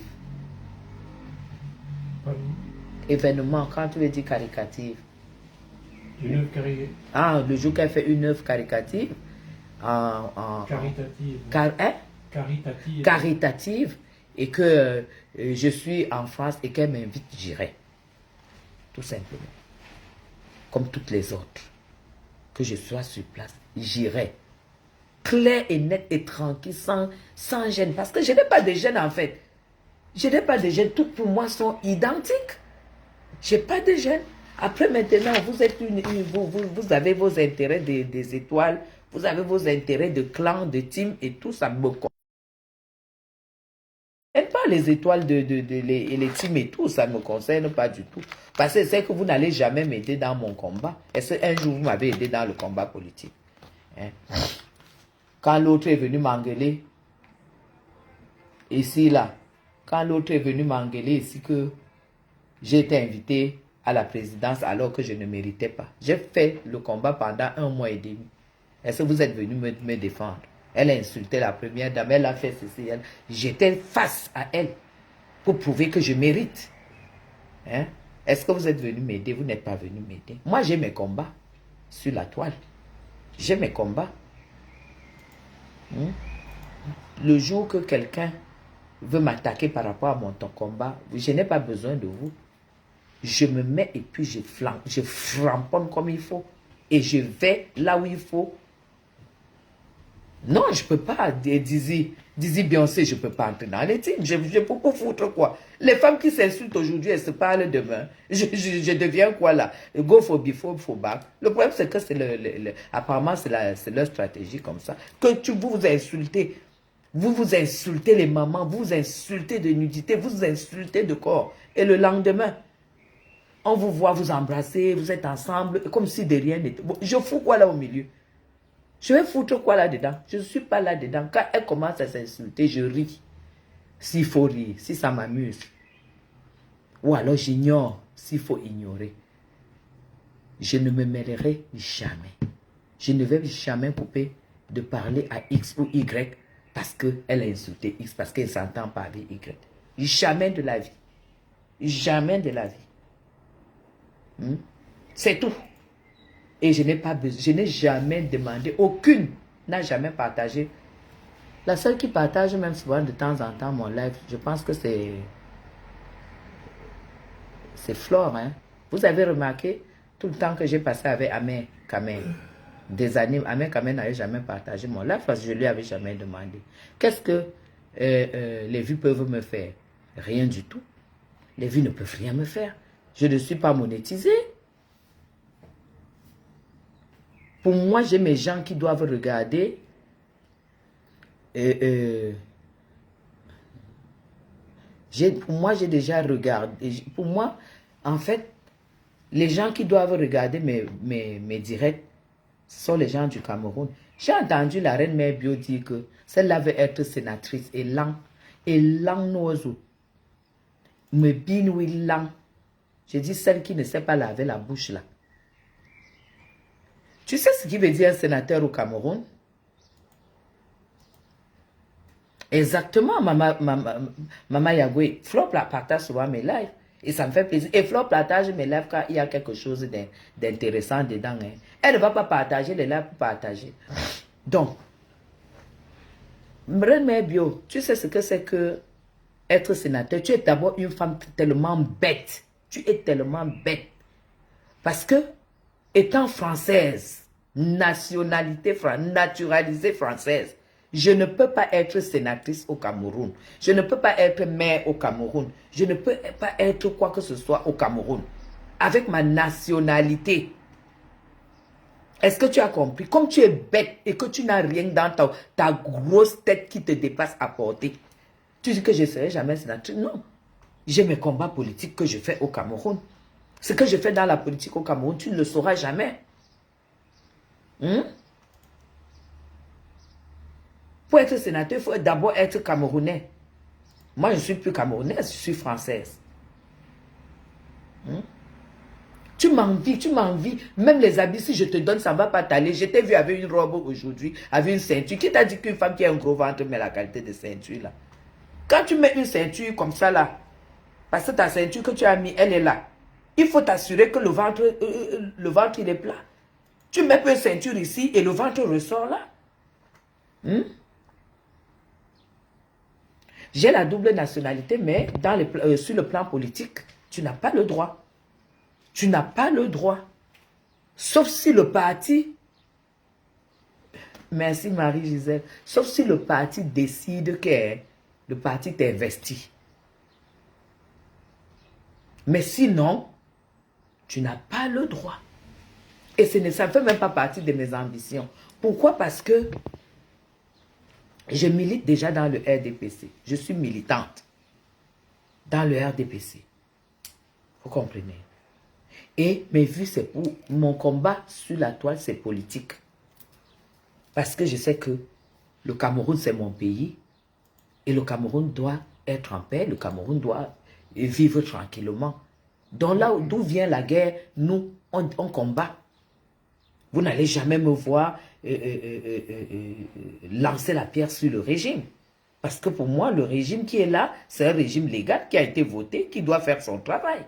Pardon? Événement, quand tu veux dire caricatif. Une œuvre caricative. Ah, le jour qu'elle fait une œuvre caricative. Caritative. Caritative. Caritative. Et que je suis en France et qu'elle m'invite, j'irai. Tout simplement. Comme toutes les autres. Que je sois sur place, j'irai. Clair et net et tranquille, sans gêne. Parce que je n'ai pas de gêne en fait. Je n'ai pas de gêne. Tout pour moi sont identiques. Je n'ai pas de gêne. Après maintenant, vous êtes vous avez vos intérêts des étoiles. Vous avez vos intérêts de clan, de team et tout ça me concerne. Pas les étoiles et les teams et tout, ça ne me concerne pas du tout. Parce que c'est que vous n'allez jamais m'aider dans mon combat. Est-ce qu'un jour vous m'avez aidé dans le combat politique? Hein? Quand l'autre est venu m'engueuler, ici, là, quand l'autre est venu m'engueuler ici que j'ai été invité à la présidence alors que je ne méritais pas. J'ai fait le combat pendant 1 mois et demi. Est-ce que vous êtes venu me défendre? Elle a insulté la première dame, elle a fait ceci. J'étais face à elle pour prouver que je mérite. Hein? Est-ce que vous êtes venu m'aider? Vous n'êtes pas venu m'aider. Moi, j'ai mes combats sur la toile. J'ai mes combats. Le jour que quelqu'un veut m'attaquer par rapport à mon combat, je n'ai pas besoin de vous. Je me mets et puis je flamponne comme il faut. Et je vais là où il faut. Non, je ne peux pas, Dizzy Beyoncé, je ne peux pas entrer dans les teams. Je peux pas foutre quoi. Les femmes qui s'insultent aujourd'hui, elles se parlent demain. Je deviens quoi là? Go for before, for back. Le problème, c'est que c'est apparemment, c'est leur stratégie comme ça. Que vous insultez. Vous insultez les mamans, vous insultez de nudité, vous insultez de corps. Et le lendemain, on vous voit vous embrasser, vous êtes ensemble, comme si de rien n'était. Bon, je fous quoi là au milieu? Je vais foutre quoi là-dedans? Je ne suis pas là-dedans. Quand elle commence à s'insulter, je ris. S'il faut rire, si ça m'amuse. Ou alors j'ignore, s'il faut ignorer. Je ne me mêlerai jamais. Je ne vais jamais couper de parler à X ou Y parce qu'elle a insulté X, parce qu'elle ne s'entend pas avec Y. Jamais de la vie. Jamais de la vie. C'est tout. Et je n'ai jamais demandé, aucune n'a jamais partagé. La seule qui partage même souvent de temps en temps mon live, je pense que c'est Flore. Hein? Vous avez remarqué tout le temps que j'ai passé avec Amé Kamen. Des années, Amé Kamen n'avait jamais partagé mon live parce que je ne lui avais jamais demandé. Qu'est-ce que les vues peuvent me faire? Rien du tout. Les vues ne peuvent rien me faire. Je ne suis pas monétisé. Pour moi, j'ai mes gens qui doivent regarder. Pour moi, j'ai déjà regardé. Pour moi, en fait, les gens qui doivent regarder mes directs, ce sont les gens du Cameroun. J'ai entendu la reine Mère Bio dire que celle-là veut être sénatrice. Et lang nozo. Me binouille lang. J'ai dit celle qui ne sait pas laver la bouche là. Tu sais ce qui veut dire un sénateur au Cameroun? Exactement, Mama Yagoué. Flore partage souvent mes lives. Et ça me fait plaisir. Et Flore partage mes lives quand il y a quelque chose d'intéressant dedans. Hein. Elle ne va pas partager les lives pour partager. Donc, Mère Bio, tu sais ce que c'est que être sénateur? Tu es d'abord une femme tellement bête. Tu es tellement bête. Parce que, étant française, naturalisée française, je ne peux pas être sénatrice au Cameroun. Je ne peux pas être maire au Cameroun. Je ne peux pas être quoi que ce soit au Cameroun. Avec ma nationalité. Est-ce que tu as compris? Comme tu es bête et que tu n'as rien dans ta grosse tête qui te dépasse à porter, tu dis que je ne serai jamais sénateur. Non. J'ai mes combats politiques que je fais au Cameroun. Ce que je fais dans la politique au Cameroun, tu ne le sauras jamais. Pour être sénateur, il faut d'abord être camerounais. Moi, je ne suis plus camerounaise, je suis française. Tu m'envies. Même les habits, si je te donne, ça ne va pas t'aller. Je t'ai vu avec une robe aujourd'hui, avec une ceinture. Qui t'a dit qu'une femme qui a un gros ventre met la qualité de ceinture là? Quand tu mets une ceinture comme ça là, parce que ta ceinture que tu as mis, elle est là. Il faut t'assurer que le ventre il est plat. Tu mets une ceinture ici et le ventre ressort là. J'ai la double nationalité, mais sur le plan politique, tu n'as pas le droit. Tu n'as pas le droit. Sauf si le parti... Merci Marie-Gisèle. Sauf si le parti décide que le parti t'investit. Mais sinon, tu n'as pas le droit. Et ça ne fait même pas partie de mes ambitions. Pourquoi? Parce que je milite déjà dans le RDPC. Je suis militante dans le RDPC. Vous comprenez? Et mes vues, c'est pour mon combat sur la toile, c'est politique. Parce que je sais que le Cameroun, c'est mon pays. Et le Cameroun doit être en paix. Le Cameroun doit vivre tranquillement. Donc là d'où vient la guerre, nous, on combat. Vous n'allez jamais me voir lancer la pierre sur le régime. Parce que pour moi, le régime qui est là, c'est un régime légal qui a été voté, qui doit faire son travail.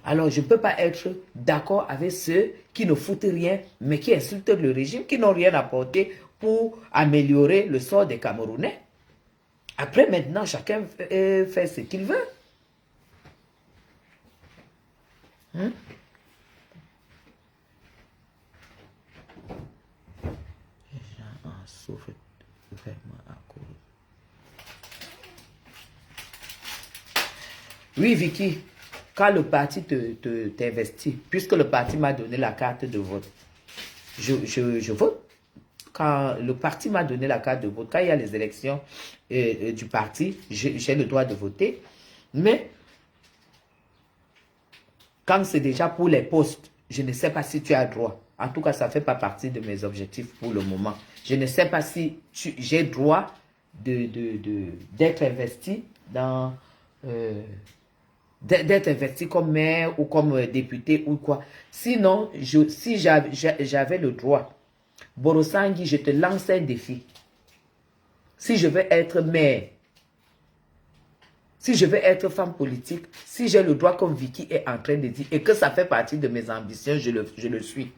Alors, je ne peux pas être d'accord avec ceux qui ne foutent rien, mais qui insultent le régime, qui n'ont rien apporté pour améliorer le sort des Camerounais. Après, maintenant, chacun fait ce qu'il veut. Souffre vraiment à cause. Oui, Vicky, quand le parti t'investit, puisque le parti m'a donné la carte de vote, je vote. Quand le parti m'a donné la carte de vote, quand il y a les élections du parti, j'ai le droit de voter. Mais quand c'est déjà pour les postes, je ne sais pas si tu as droit. En tout cas, ça ne fait pas partie de mes objectifs pour le moment. Je ne sais pas si j'ai droit d'être investi dans... d'être investi comme maire ou comme député ou quoi. Sinon, si j'avais le droit, Borosangui, je te lance un défi. Si je veux être maire, si je veux être femme politique, si j'ai le droit comme Vicky est en train de dire, et que ça fait partie de mes ambitions, je le suis.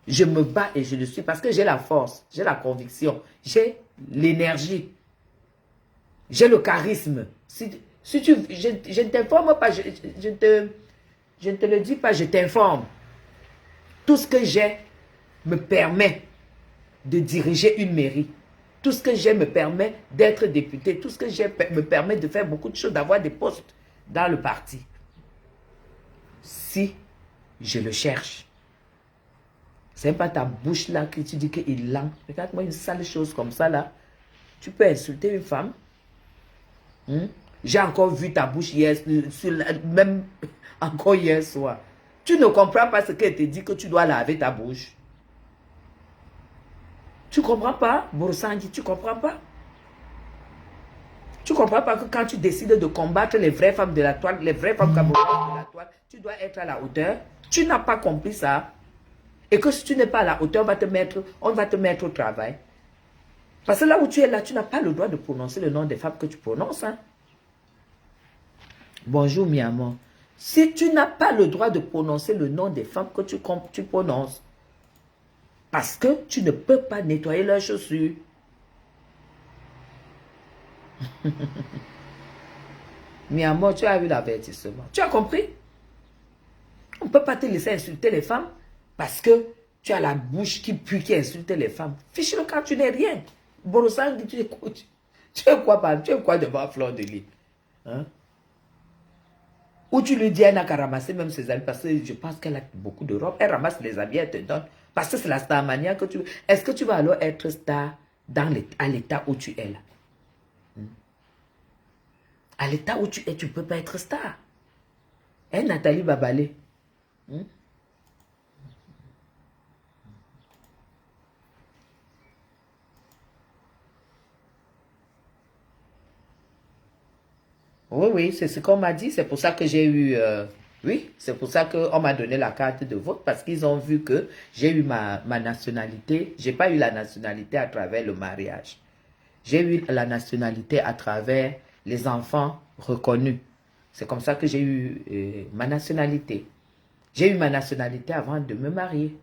Je me bats et je le suis parce que j'ai la force, j'ai la conviction, j'ai l'énergie, j'ai le charisme. Si tu, je ne t'informe pas, je ne te le dis pas, je t'informe. Tout ce que j'ai me permet de diriger une mairie. Tout ce que j'ai me permet d'être député. Tout ce que j'ai me permet de faire beaucoup de choses, d'avoir des postes dans le parti. Si je le cherche. C'est pas ta bouche là que tu dis qu'il est lent. Regarde-moi une sale chose comme ça là. Tu peux insulter une femme. J'ai encore vu ta bouche hier, même encore hier soir. Tu ne comprends pas ce qu'elle te dit que tu dois laver ta bouche. Tu comprends pas, Borosangui, tu comprends pas? Tu comprends pas que quand tu décides de combattre les vraies femmes de la toile, les vraies femmes camerounaises de la toile, tu dois être à la hauteur? Tu n'as pas compris ça? Et que si tu n'es pas à la hauteur, on va te mettre au travail. Parce que là où tu es là, tu n'as pas le droit de prononcer le nom des femmes que tu prononces. Hein? Bonjour, mi amor. Si tu n'as pas le droit de prononcer le nom des femmes que tu prononces, parce que tu ne peux pas nettoyer leurs chaussures. Mi amor, tu as eu l'avertissement. Tu as compris? On ne peut pas te laisser insulter les femmes parce que tu as la bouche qui pue, qui insulte les femmes. Fiche-le quand tu n'es rien. Borosangui, tu es quoi devant Fleur de Lys? Hein? Ou tu lui dis, elle n'a qu'à ramasser même ses habits, parce que je pense qu'elle a beaucoup de robes. Elle ramasse les habits, elle te donne. Parce que c'est la starmania que tu veux. Est-ce que tu vas alors être star à l'état où tu es là? À l'état où tu es, tu ne peux pas être star. Hein, Nathalie Babalé? Oui, oui, c'est ce qu'on m'a dit. C'est pour ça que j'ai eu... oui, c'est pour ça qu'on m'a donné la carte de vote. Parce qu'ils ont vu que j'ai eu ma nationalité. Je n'ai pas eu la nationalité à travers le mariage. J'ai eu la nationalité à travers les enfants reconnus. C'est comme ça que j'ai eu ma nationalité. J'ai eu ma nationalité avant de me marier.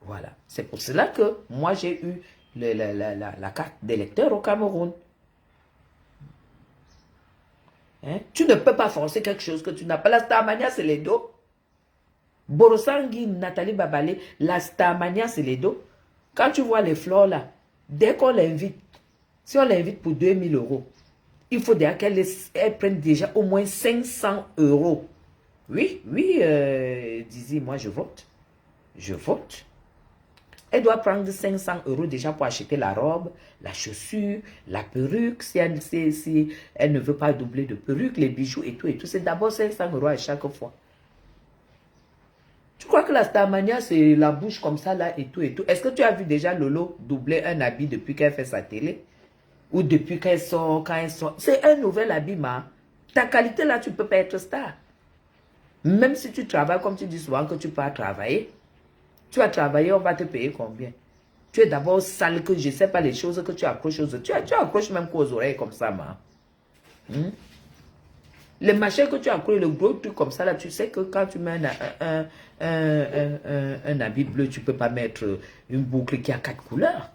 Voilà. C'est pour cela que moi, j'ai eu la carte d'électeur au Cameroun. Hein? Tu ne peux pas forcer quelque chose que tu n'as pas. La starmania, c'est les dos. Borosangui, Nathalie Babalé, la starmania, c'est les dos. Quand tu vois les fleurs là, dès qu'on l'invite, si on l'invite pour 2000 euros, il faut déjà qu'elle prenne déjà au moins 500 euros. Oui, oui, Dizzy, moi je vote. Je vote. Elle doit prendre 500 euros déjà pour acheter la robe, la chaussure, la perruque, si elle ne veut pas doubler de perruque, les bijoux et tout et tout. C'est d'abord 500 euros à chaque fois. Tu crois que la starmania, c'est la bouche comme ça là et tout et tout. Est-ce que tu as vu déjà Lolo doubler un habit depuis qu'elle fait sa télé? Ou depuis qu'elle sort, quand elle sort? C'est un nouvel habillement. Ta qualité là, tu ne peux pas être star. Même si tu travailles, comme tu dis souvent que tu peux travailler, tu vas travailler, on va te payer combien? Tu es d'abord sale que je ne sais pas les choses que tu accroches aux oreilles. Tu accroches même qu'aux oreilles comme ça, man. Les machins que tu accroches, le gros truc comme ça, là, tu sais que quand tu mets un habit bleu, tu ne peux pas mettre une boucle qui a 4 couleurs.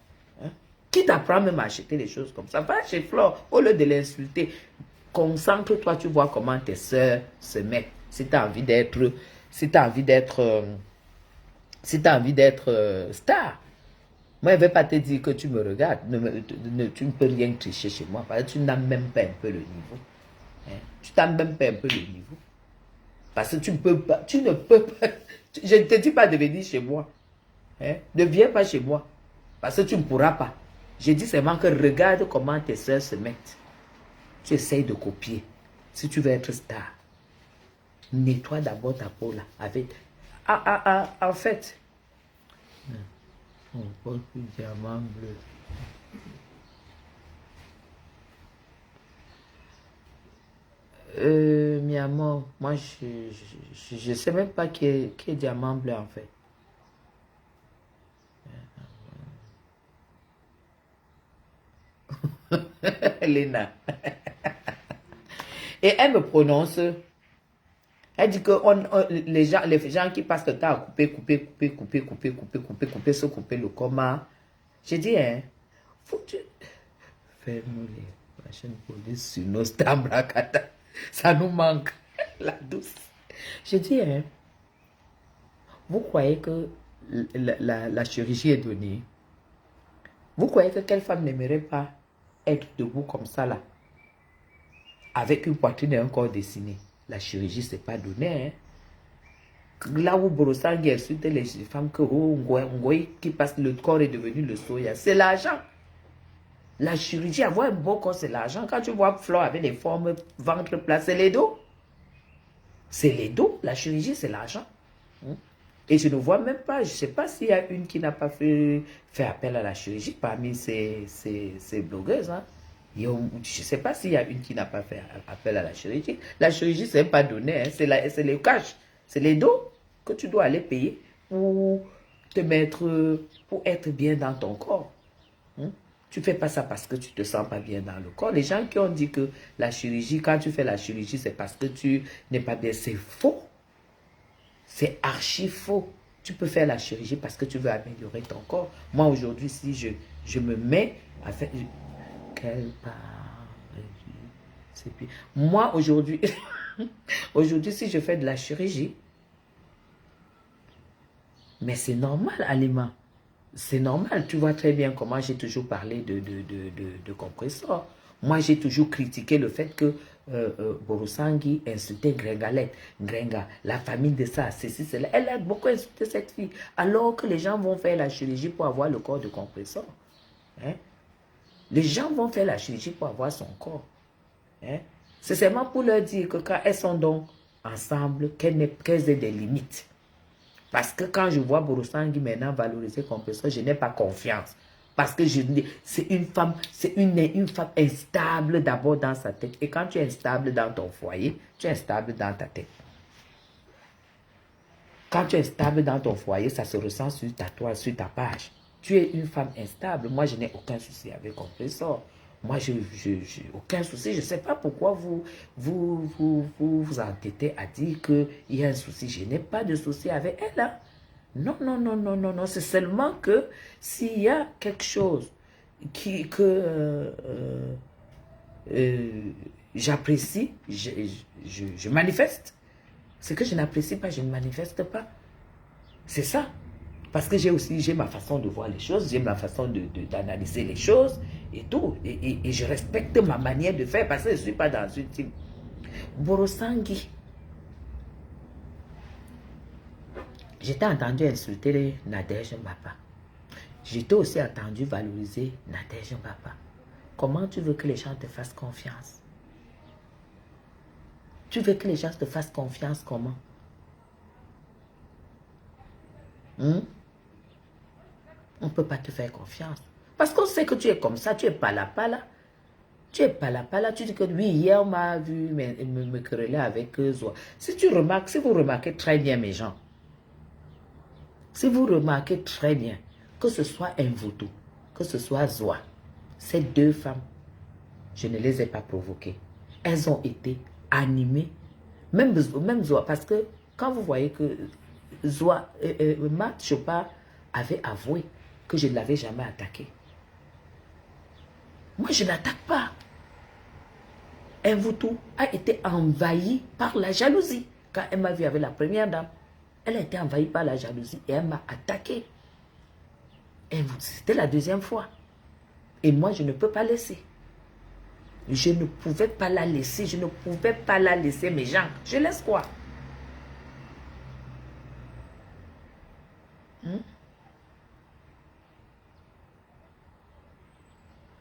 Qui t'apprend même à acheter des choses comme ça? Va chez Flore, au lieu de l'insulter, concentre-toi, tu vois comment tes soeurs se mettent. Si tu as envie d'être, star. Moi, je ne vais pas te dire que tu me regardes. Tu ne peux rien tricher chez moi. Parce que tu n'as même pas un peu le niveau. Hein? Tu n'as même pas un peu le niveau. Parce que tu ne peux pas. Tu ne peux pas. Je ne te dis pas de venir chez moi. Hein? Ne viens pas chez moi. Parce que tu ne pourras pas. Je dis seulement que regarde comment tes soeurs se mettent. Tu essayes de copier. Si tu veux être star, nettoie d'abord ta peau là. En fait, on porte plus diamant bleu. Mi amour, moi je sais même pas qui est diamant bleu en fait. Léna. Et elle me prononce. Elle dit que les gens qui passent le temps à couper, se couper le coma. J'ai dit, hein, faut que tu... Fais-nous les prochaines polices sur nos stambracata. Ça nous manque, la douce. J'ai dit, hein, vous croyez que la chirurgie est donnée? Vous croyez que quelle femme n'aimerait pas être debout comme ça là, avec une poitrine et un corps dessiné? La chirurgie, c'est pas donné. Hein? Là où Borosangui insulte les femmes que qui passe, le corps est devenu le soya, c'est l'argent. La chirurgie, avoir un beau corps, c'est l'argent. Quand tu vois Flore avec des formes ventre plat, c'est les dos. C'est les dos. La chirurgie, c'est l'argent. Et je ne vois même pas, je ne sais pas s'il y a une qui n'a pas fait appel à la chirurgie parmi ces blogueuses. Hein. Je ne sais pas s'il y a une qui n'a pas fait appel à la chirurgie. La chirurgie, ce n'est pas donné, hein. C'est le cash. C'est les dos que tu dois aller payer pour te mettre, pour être bien dans ton corps. Tu ne fais pas ça parce que tu ne te sens pas bien dans le corps. Les gens qui ont dit que la chirurgie, quand tu fais la chirurgie, c'est parce que tu n'es pas bien, c'est faux. C'est archi faux. Tu peux faire la chirurgie parce que tu veux améliorer ton corps. Moi, aujourd'hui, si je me mets à faire... Quelle part... Moi, aujourd'hui, aujourd'hui, si je fais de la chirurgie, mais c'est normal, Alima. C'est normal. Tu vois très bien comment j'ai toujours parlé de compresseur. Moi, j'ai toujours critiqué le fait que Borosangui insultait Grenga, la famille de ça, ceci, cela. Elle a beaucoup insulté cette fille, alors que les gens vont faire la chirurgie pour avoir le corps de compresseur. Hein? Les gens vont faire la chirurgie pour avoir son corps. Hein? C'est seulement pour leur dire que quand elles sont donc ensemble, qu'elles aient des limites. Parce que quand je vois Borosangui maintenant valoriser compresseur, je n'ai pas confiance. Parce que c'est une femme instable d'abord dans sa tête. Et quand tu es instable dans ton foyer, tu es instable dans ta tête. Quand tu es stable dans ton foyer, ça se ressent sur ta toile, sur ta page. Tu es une femme instable. Moi, je n'ai aucun souci avec compresseur. Moi, je aucun souci. Je ne sais pas pourquoi vous entêtez à dire qu'il y a un souci. Je n'ai pas de souci avec elle. Hein. Non, non, non, non, non, non. C'est seulement que s'il y a quelque chose que j'apprécie, je manifeste. Ce que je n'apprécie pas, je ne manifeste pas. C'est ça. Parce que j'ai ma façon de voir les choses, j'ai ma façon d'analyser les choses et tout. Et je respecte ma manière de faire parce que je ne suis pas dans une team. Borosangui. J'étais entendu insulter Nadège Mbapa. J'étais aussi entendu valoriser Nadège Mbapa. Comment tu veux que les gens te fassent confiance? Tu veux que les gens te fassent confiance comment? On ne peut pas te faire confiance. Parce qu'on sait que tu es comme ça, tu es pala-pala. Tu es pala-pala, tu dis que oui, hier on m'a vu me quereller avec Zoa. Si vous remarquez très bien mes gens, si vous remarquez très bien, que ce soit Mvutu, que ce soit Zoa, ces deux femmes, je ne les ai pas provoquées. Elles ont été animées. Même Zoa, parce que quand vous voyez que Zoa, Matt Chopa avait avoué que je ne l'avais jamais attaqué. Moi, je n'attaque pas. Mvutu a été envahi par la jalousie. Quand elle m'a vu avec la première dame, elle a été envahie par la jalousie et elle m'a attaqué. C'était la deuxième fois. Et moi, je ne peux pas laisser. Je ne pouvais pas la laisser. Je ne pouvais pas la laisser, mes gens. Je laisse quoi?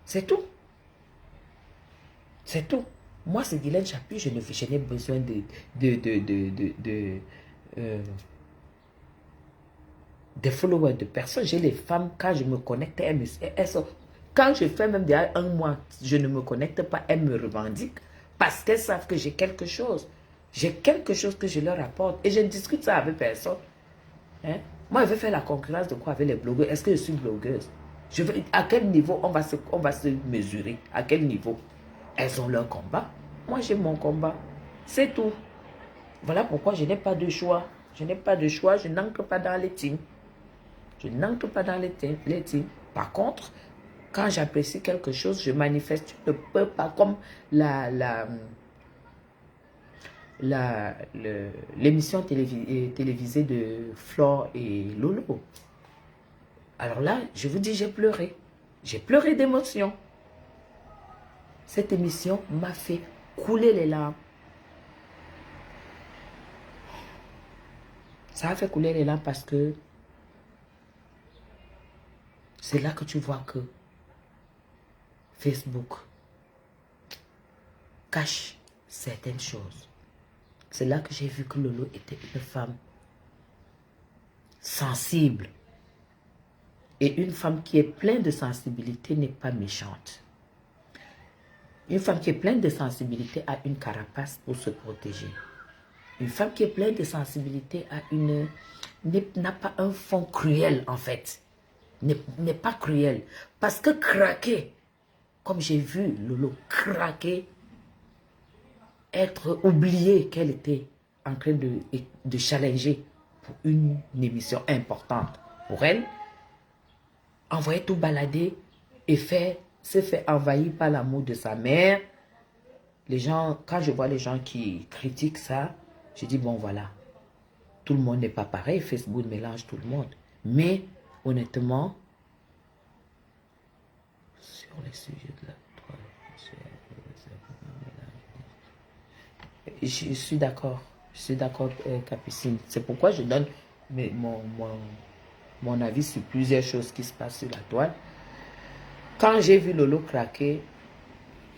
C'est tout. C'est tout. Moi, c'est Guylaine Chapuis, je n'ai besoin de followers, de personnes. J'ai les femmes, quand je me connecte, quand je fais même déjà un mois, je ne me connecte pas, elles me revendiquent parce qu'elles savent que j'ai quelque chose. J'ai quelque chose que je leur apporte et je ne discute ça avec personne. Hein? Moi, je vais faire la concurrence de quoi avec les blogueurs? Est-ce que je suis blogueuse? À quel niveau on va se mesurer? À quel niveau? Elles ont leur combat. Moi, j'ai mon combat. C'est tout. Voilà pourquoi je n'ai pas de choix. Je n'ai pas de choix. Je n'entre pas dans les teams. Je n'entre pas dans les teams. Par contre, quand j'apprécie quelque chose, je manifeste. Je ne peux pas, comme l'émission télévisée de Flore et Lolo. Alors là, je vous dis, j'ai pleuré. J'ai pleuré d'émotion. Cette émission m'a fait couler les larmes. Ça a fait couler les larmes parce que c'est là que tu vois que Facebook cache certaines choses. C'est là que j'ai vu que Lolo était une femme sensible. Et une femme qui est pleine de sensibilité n'est pas méchante. Une femme qui est pleine de sensibilité a une carapace pour se protéger. Une femme qui est pleine de sensibilité n'a pas un fond cruel en fait. N'est pas cruel. Parce que craquer, comme j'ai vu Lolo craquer, être oubliée qu'elle était en train de challenger pour une émission importante pour elle, envoyer tout balader et se fait envahir par l'amour de sa mère. Les gens, quand je vois les gens qui critiquent ça, je dis bon voilà, tout le monde n'est pas pareil, Facebook mélange tout le monde. Mais honnêtement, sur les sujets de la toile, Je suis d'accord. Je suis d'accord, Capucine. C'est pourquoi je donne mon avis sur plusieurs choses qui se passent sur la toile. Quand j'ai vu Lolo craquer,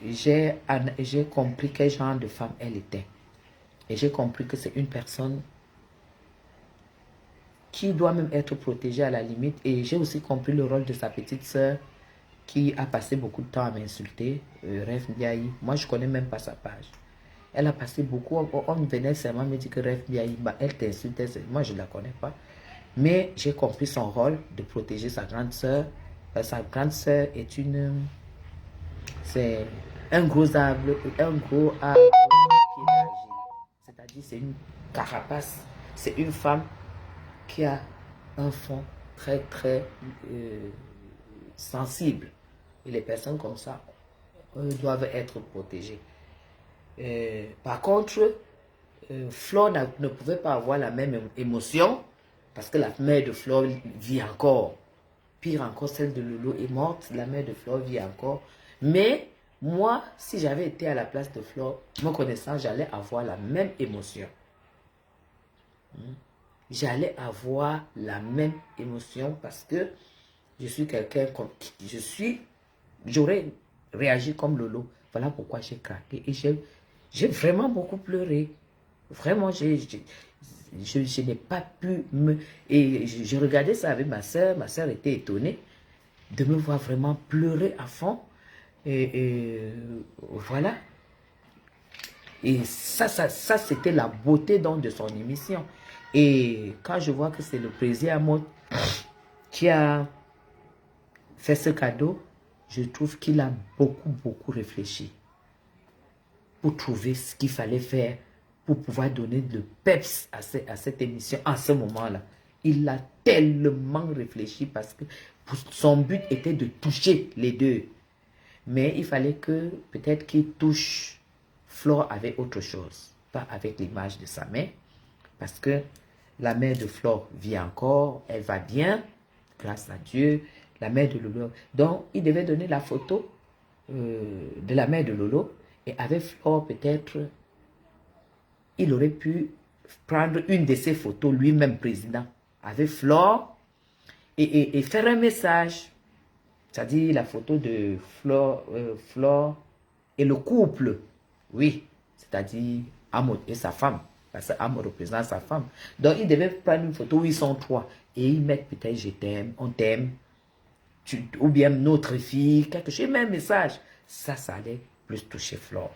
j'ai compris quel genre de femme elle était. Et j'ai compris que c'est une personne qui doit même être protégée à la limite. Et j'ai aussi compris le rôle de sa petite sœur qui a passé beaucoup de temps à m'insulter, Ref Biaï. Moi, je ne connais même pas sa page. Elle a passé beaucoup, on venait seulement me dire que Ref Biaï, elle t'insulte, moi je ne la connais pas. Mais j'ai compris son rôle de protéger sa grande sœur. Sa grande sœur est c'est un gros arbre qui est agile. C'est-à-dire c'est une carapace, c'est une femme qui a un fond très très sensible. Et les personnes comme ça doivent être protégées. Par contre, Flore ne pouvait pas avoir la même émotion parce que la mère de Flore vit encore. Pire encore, celle de Lolo est morte, la mère de Flore vit encore. Mais moi, si j'avais été à la place de Flore, me connaissant, j'allais avoir la même émotion. J'allais avoir la même émotion parce que je suis quelqu'un comme j'aurais réagi comme Lolo. Voilà pourquoi j'ai craqué et j'ai vraiment beaucoup pleuré. Vraiment, je n'ai pas pu me... Et je regardais ça avec ma soeur. Ma soeur était étonnée de me voir vraiment pleurer à fond. Et voilà. Et ça c'était la beauté donc de son émission. Et quand je vois que c'est le président Amot qui a fait ce cadeau, je trouve qu'il a beaucoup réfléchi pour trouver ce qu'il fallait faire pour pouvoir donner le peps à cette émission en ce moment-là. Il a tellement réfléchi parce que son but était de toucher les deux. Mais il fallait que peut-être qu'il touche Flore avec autre chose, pas avec l'image de sa mère, parce que la mère de Flore vit encore, elle va bien, grâce à Dieu, la mère de Lolo. Donc, il devait donner la photo de la mère de Lolo, et avec Flore, peut-être, il aurait pu prendre une de ses photos, lui-même président, avec Flore, et faire un message, c'est-à-dire la photo de Flore et le couple, oui, c'est-à-dire Amod et sa femme, parce que Amod représente sa femme. Donc, il devait prendre une photo où ils sont trois, et ils mettent peut-être je t'aime, on t'aime, ou bien notre fille, quelque chose, même message. Ça allait plus toucher Flore.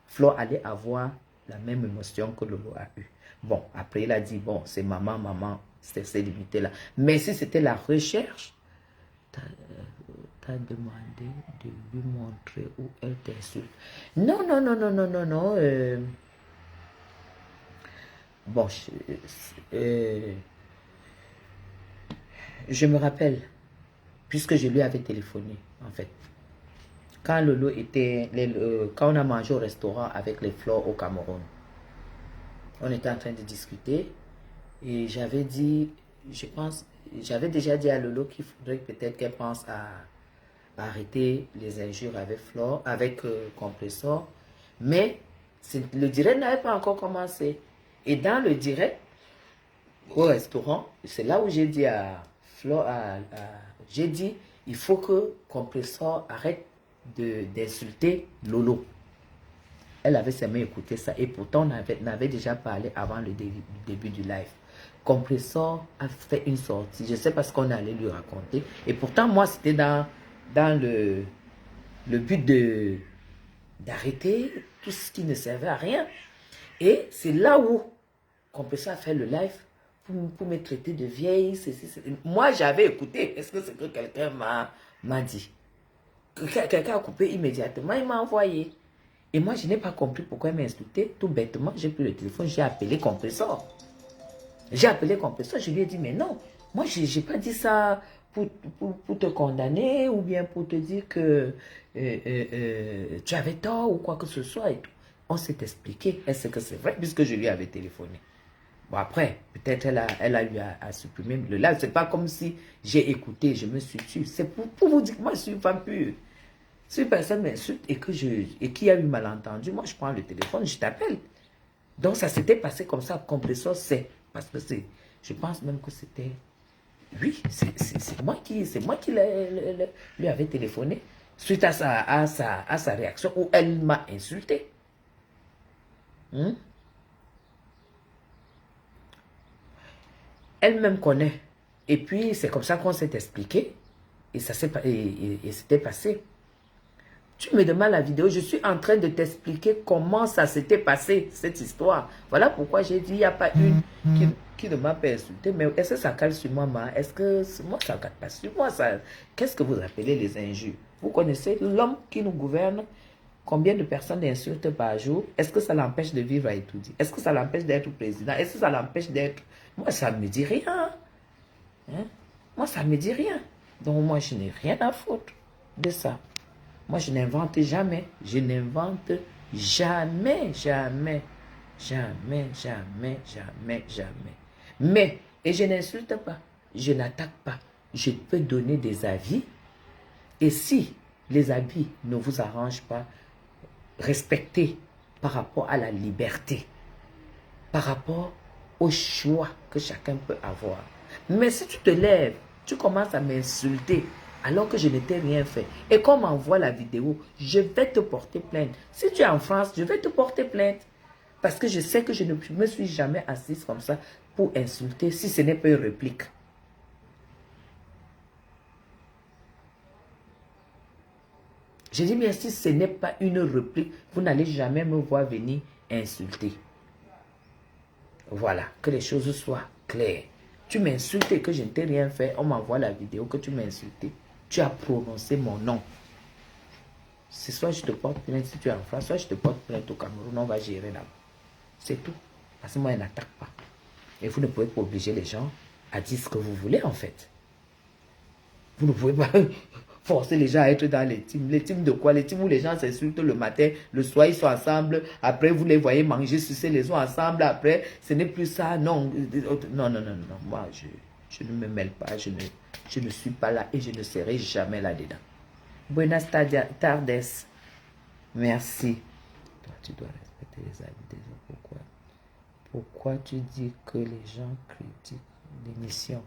Flore allait avoir la même émotion que Lolo a eu. Bon, après il a dit, bon, c'est maman, c'est limité là. Mais si c'était la recherche, t'as demandé de lui montrer où elle t'insulte. Non. Bon, je me rappelle, puisque je lui avais téléphoné, en fait. Quand Lolo était, quand on a mangé au restaurant avec les Flores au Cameroun, on était en train de discuter et j'avais dit, j'avais déjà dit à Lolo qu'il faudrait peut-être qu'elle pense à arrêter les injures avec Flore, avec Compressor, mais le direct n'avait pas encore commencé. Et dans le direct, au restaurant, c'est là où j'ai dit à Flore, j'ai dit, il faut que Compressor arrête d'insulter Lolo. Elle avait seulement écouté ça et pourtant on avait déjà parlé avant le début du live. Compressor a fait une sortie, je ne sais pas ce qu'on allait lui raconter et pourtant moi c'était dans le but d'arrêter tout ce qui ne servait à rien. Et c'est là où Compressor a fait le live pour me traiter de vieille. Moi j'avais écouté, est-ce que c'est que quelqu'un m'a dit? Quelqu'un a coupé immédiatement, il m'a envoyé. Et moi, je n'ai pas compris pourquoi il m'a insulté. Tout bêtement, j'ai pris le téléphone, j'ai appelé Compressor. J'ai appelé Compressor, je lui ai dit, mais non, moi, je n'ai pas dit ça pour te condamner ou bien pour te dire que tu avais tort ou quoi que ce soit. Et tout. On s'est expliqué. Est-ce que c'est vrai puisque je lui avais téléphoné? Bon, après, peut-être elle a eu à supprimer le live. C'est pas comme si j'ai écouté, je me suis tué. C'est pour vous dire que moi, je suis une femme pure. Si une personne m'insulte et qu'il y a eu malentendu, moi je prends le téléphone, je t'appelle. Donc ça s'était passé comme ça, compresseur c'est. Parce que je pense même que c'était... Oui, c'est moi qui lui avais téléphoné suite à sa réaction où elle m'a insulté. Elle-même connaît. Et puis c'est comme ça qu'on s'est expliqué. Et ça s'était passé. Tu me demandes la vidéo, je suis en train de t'expliquer comment ça s'était passé, cette histoire. Voilà pourquoi j'ai dit, il n'y a pas une qui ne m'a pas insulté. Mais est-ce que ça cale sur moi, est-ce que moi, ça ne cale pas sur moi? Qu'est-ce que vous appelez les injures? Vous connaissez l'homme qui nous gouverne? Combien de personnes insultent par jour? Est-ce que ça l'empêche de vivre à étudier? Est-ce que ça l'empêche d'être président? Est-ce que ça l'empêche d'être... Moi, ça ne me dit rien. Hein? Moi, ça ne me dit rien. Donc, moi, je n'ai rien à foutre de ça. Moi, je n'invente jamais. Je n'invente jamais, jamais, jamais, jamais, jamais, jamais. Mais, et je n'insulte pas. Je n'attaque pas. Je peux donner des avis. Et si les avis ne vous arrangent pas, respectez par rapport à la liberté. Par rapport au choix que chacun peut avoir. Mais si tu te lèves, tu commences à m'insulter, alors que je ne t'ai rien fait. Et qu'on m'envoie la vidéo, je vais te porter plainte. Si tu es en France, je vais te porter plainte. Parce que je sais que je ne me suis jamais assise comme ça pour insulter si ce n'est pas une réplique. Je dis bien, si ce n'est pas une réplique, vous n'allez jamais me voir venir insulter. Voilà, que les choses soient claires. Tu m'insultes et que je ne t'ai rien fait, on m'envoie la vidéo que tu m'as insulté. Tu as prononcé mon nom. C'est soit je te porte plainte si tu es en France, soit je te porte plainte au Cameroun, on va gérer là-bas. C'est tout. Parce que moi, je n'attaque pas. Et vous ne pouvez pas obliger les gens à dire ce que vous voulez, en fait. Vous ne pouvez pas forcer les gens à être dans les teams. Les teams de quoi? Les teams où les gens s'insultent le matin, le soir, ils sont ensemble. Après, vous les voyez manger, sucer les os ensemble. Après, ce n'est plus ça. Non, non, non, non, non. Moi, je ne me mêle pas. Je ne suis pas là et je ne serai jamais là-dedans. Buenas tardes. Merci. Toi, tu dois respecter les avis des autres. Pourquoi tu dis que les gens critiquent l'émission?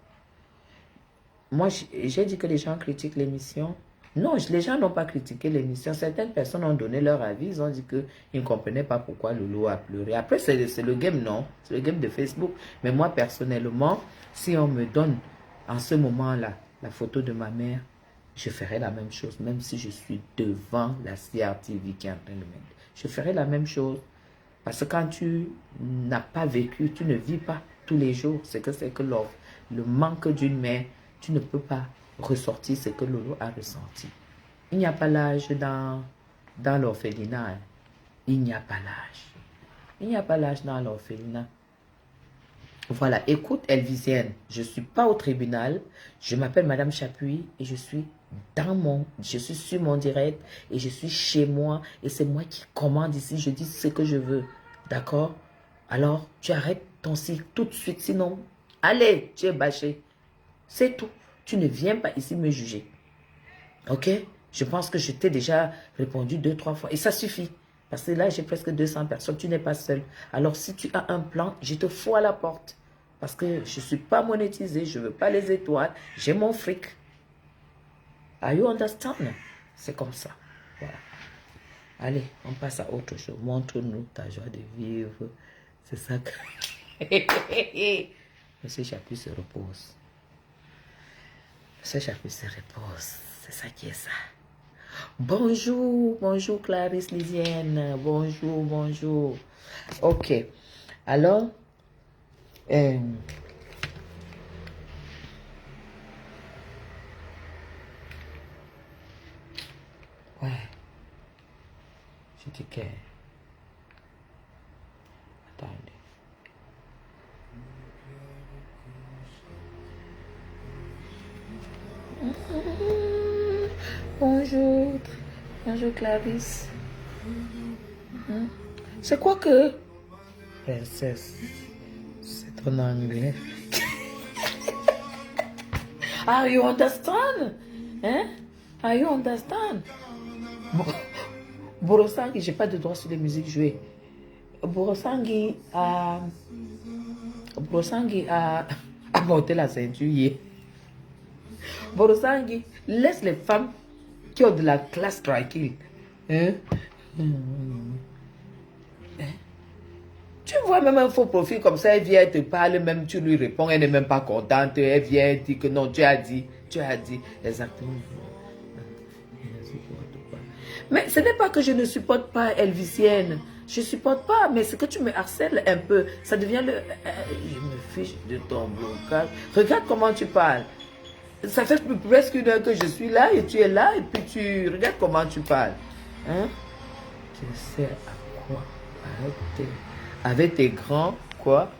Moi, j'ai dit que les gens critiquent l'émission. Non, les gens n'ont pas critiqué l'émission. Certaines personnes ont donné leur avis. Ils ont dit qu'ils ne comprenaient pas pourquoi Lolo a pleuré. Après, c'est le game, non? C'est le game de Facebook. Mais moi, personnellement, si on me donne en ce moment-là la photo de ma mère, je ferai la même chose. Même si je suis devant la CRTV qui est en train de mettre. Je ferai la même chose. Parce que quand tu n'as pas vécu, tu ne vis pas tous les jours. C'est que le manque d'une mère. Tu ne peux pas ressortir ce que Lolo a ressenti. Il n'y a pas l'âge dans l'orphelinat. Il n'y a pas l'âge. Il n'y a pas l'âge dans l'orphelinat. Voilà, écoute Elvisienne, je ne suis pas au tribunal. Je m'appelle Madame Chapuis et je suis sur mon direct et je suis chez moi et c'est moi qui commande ici. Je dis ce que je veux. D'accord? Alors, tu arrêtes ton cycle tout de suite. Sinon, allez, tu es bâché. C'est tout. Tu ne viens pas ici me juger. Ok? Je pense que je t'ai déjà répondu 2-3 fois. Et ça suffit. Parce que là, j'ai presque 200 personnes. Tu n'es pas seul. Alors, si tu as un plan, je te fous à la porte. Parce que je ne suis pas monétisé. Je ne veux pas les étoiles. J'ai mon fric. Are you understand? C'est comme ça. Voilà. Allez, on passe à autre chose. Montre-nous ta joie de vivre. C'est ça que... Monsieur Chapuis se repose. Ce chapitre se repose. C'est ça qui est ça. Bonjour, bonjour Clarisse Lisienne. Bonjour, bonjour. Ok. Alors, ouais. Je dis que... Attendez. Bonjour. Bonjour Clarisse. C'est quoi que... Princesse. C'est ton anglais. Are you understand? Hein? Are you understand? Borosangi, j'ai pas de droit sur les musiques jouées. Borosangi a monté la ceinture hier. Borosangi, laisse les femmes qui ont de la classe tranquille. Hein? Tu vois même un faux profil comme ça, elle vient, elle te parle, même tu lui réponds, elle n'est même pas contente, elle vient, elle dit que non, tu as dit, exactement. Mais ce n'est pas que je ne supporte pas Elvisienne, je ne supporte pas, mais c'est que tu me harcèles un peu, ça devient le... je me fiche de ton blocage. Regarde comment tu parles. Ça fait presque 1 heure que je suis là et tu es là et puis tu... Regarde comment tu parles. Hein? Tu sais à quoi? Avec tes grands, quoi?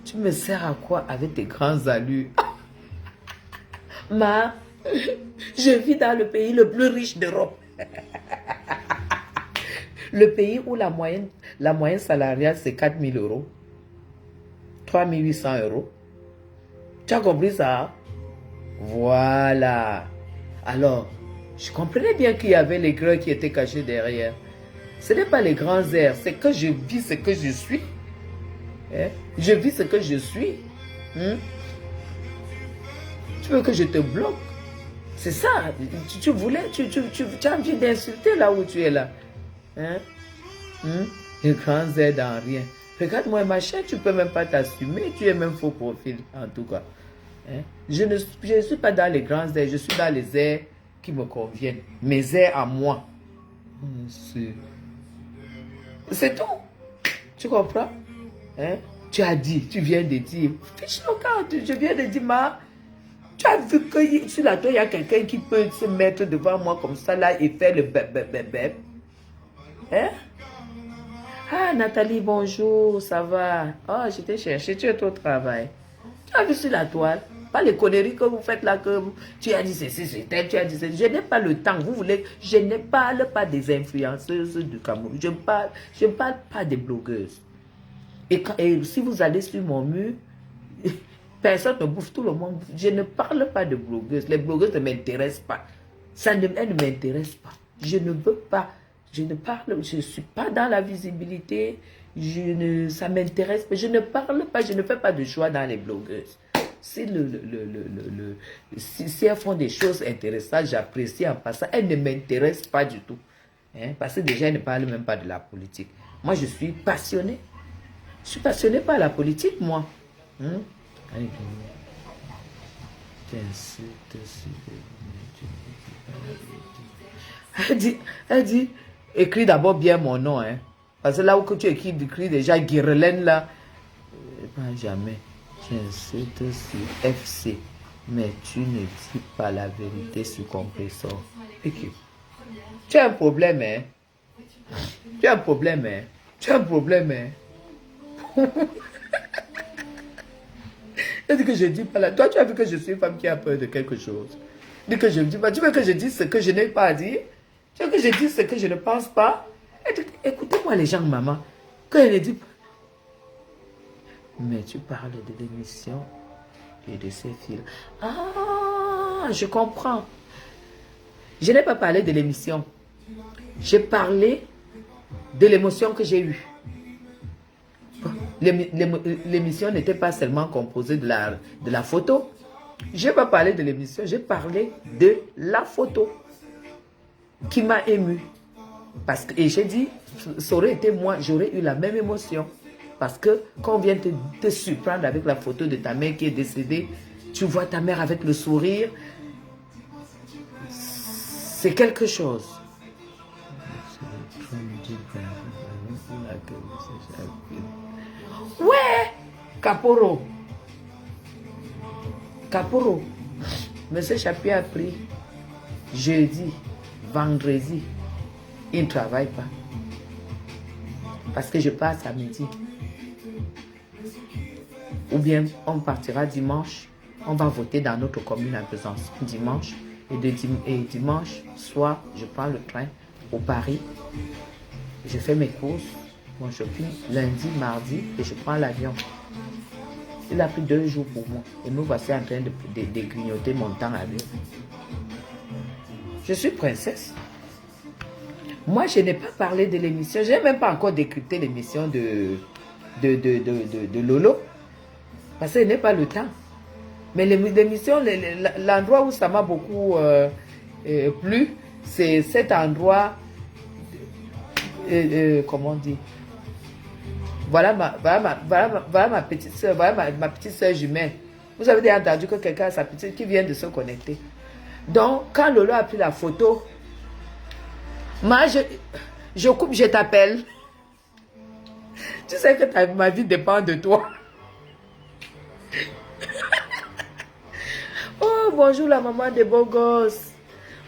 Tu me sers à quoi avec tes grands allures? Je vis dans le pays le plus riche d'Europe. Le pays où la moyenne salariale, c'est 4 000 euros. 3 800 euros. Tu as compris ça? Voilà. Alors, je comprenais bien qu'il y avait les grands qui étaient cachés derrière. Ce n'est pas les grands airs, c'est que je vis ce que je suis. Hein? Je vis ce que je suis. Hein? Tu veux que je te bloque? C'est ça. Tu as envie d'insulter là où tu es là. Hein? Les grands airs dans rien. Regarde-moi ma chaîne, tu ne peux même pas t'assumer. Tu es même faux profil, en tout cas. Hein? Je ne suis pas dans les grands airs, je suis dans les airs qui me conviennent. Mes airs à moi. C'est tout. Tu comprends? Hein? Tu as dit, tu viens de dire. Fiche le camp, je viens de dire, tu as vu que sur la toile, il y a quelqu'un qui peut se mettre devant moi comme ça là et faire le bébé. Hein? Ah, Nathalie, bonjour, ça va? Oh, je t'ai cherché, tu es au travail. Tu as vu sur la toile? Pas les conneries que vous faites là, que tu as dit ceci, c'était, tu as dit ceci. Je n'ai pas le temps, vous voulez, je ne parle pas des influenceuses du Cameroun. Je ne parle pas des blogueuses. Et si vous allez sur mon mur, personne ne bouffe, tout le monde bouffe. Je ne parle pas de blogueuses. Les blogueuses ne m'intéressent pas. Elles ne m'intéressent pas. Je ne veux pas. Je ne parle, je ne suis pas dans la visibilité. Ça m'intéresse pas. Je ne parle pas, je ne fais pas de choix dans les blogueuses. Si elles font des choses intéressantes, j'apprécie en passant. Elles ne m'intéressent pas du tout. Hein? Parce que déjà, elles ne parlent même pas de la politique. Moi, je suis passionné. Je suis passionné par la politique, moi. Hein? Elle dit, écris d'abord bien mon nom. Hein? Parce que là où tu écris déjà Guirlaine, là, pas jamais. J'insiste sur FC, mais tu ne dis pas la vérité sur compresseur. Okay. Tu as un problème, hein? Tu as un problème, hein? Tu as un problème, hein? Elle dit que je ne dis pas là. Toi, tu as vu que je suis une femme qui a peur de quelque chose. Dis que je ne dis pas. Tu veux que je dise ce que je n'ai pas à dire? Tu veux que je dise ce que je ne pense pas? Elle dit, écoutez-moi les gens, maman. Quand elle ne dit pas. Mais tu parles de l'émission et de ses fils. Ah, je comprends. Je n'ai pas parlé de l'émission. J'ai parlé de l'émotion que j'ai eue. L'émission n'était pas seulement composée de la photo. Je n'ai pas parlé de l'émission, j'ai parlé de la photo qui m'a ému. Et j'ai dit, ça aurait été moi, j'aurais eu la même émotion. Parce que quand on vient te surprendre avec la photo de ta mère qui est décédée, tu vois ta mère avec le sourire, c'est quelque chose. Ouais, Caporo. Monsieur Chapier a pris jeudi, vendredi. Il ne travaille pas. Parce que je pars samedi. Ou bien on partira dimanche. On va voter dans notre commune à Besançon dimanche. Et dimanche soir, je prends le train au Paris. Je fais mes courses, mon shopping, lundi, mardi, et je prends l'avion. Il a pris 2 jours pour moi. Et nous voici en train de grignoter mon temps à lui. Je suis princesse. Moi, je n'ai pas parlé de l'émission. Je n'ai même pas encore décrypté l'émission de Lolo. Parce que je n'ai pas le temps. Mais l'émission, l'endroit où ça m'a beaucoup plu, c'est cet endroit, comment on dit, voilà ma petite soeur, voilà ma petite soeur jumelle. Vous avez déjà entendu que quelqu'un a sa petite qui vient de se connecter. Donc, quand Lolo a pris la photo, moi, je coupe, je t'appelle. Tu sais que ma vie dépend de toi. Oh, bonjour la maman des beaux gosses.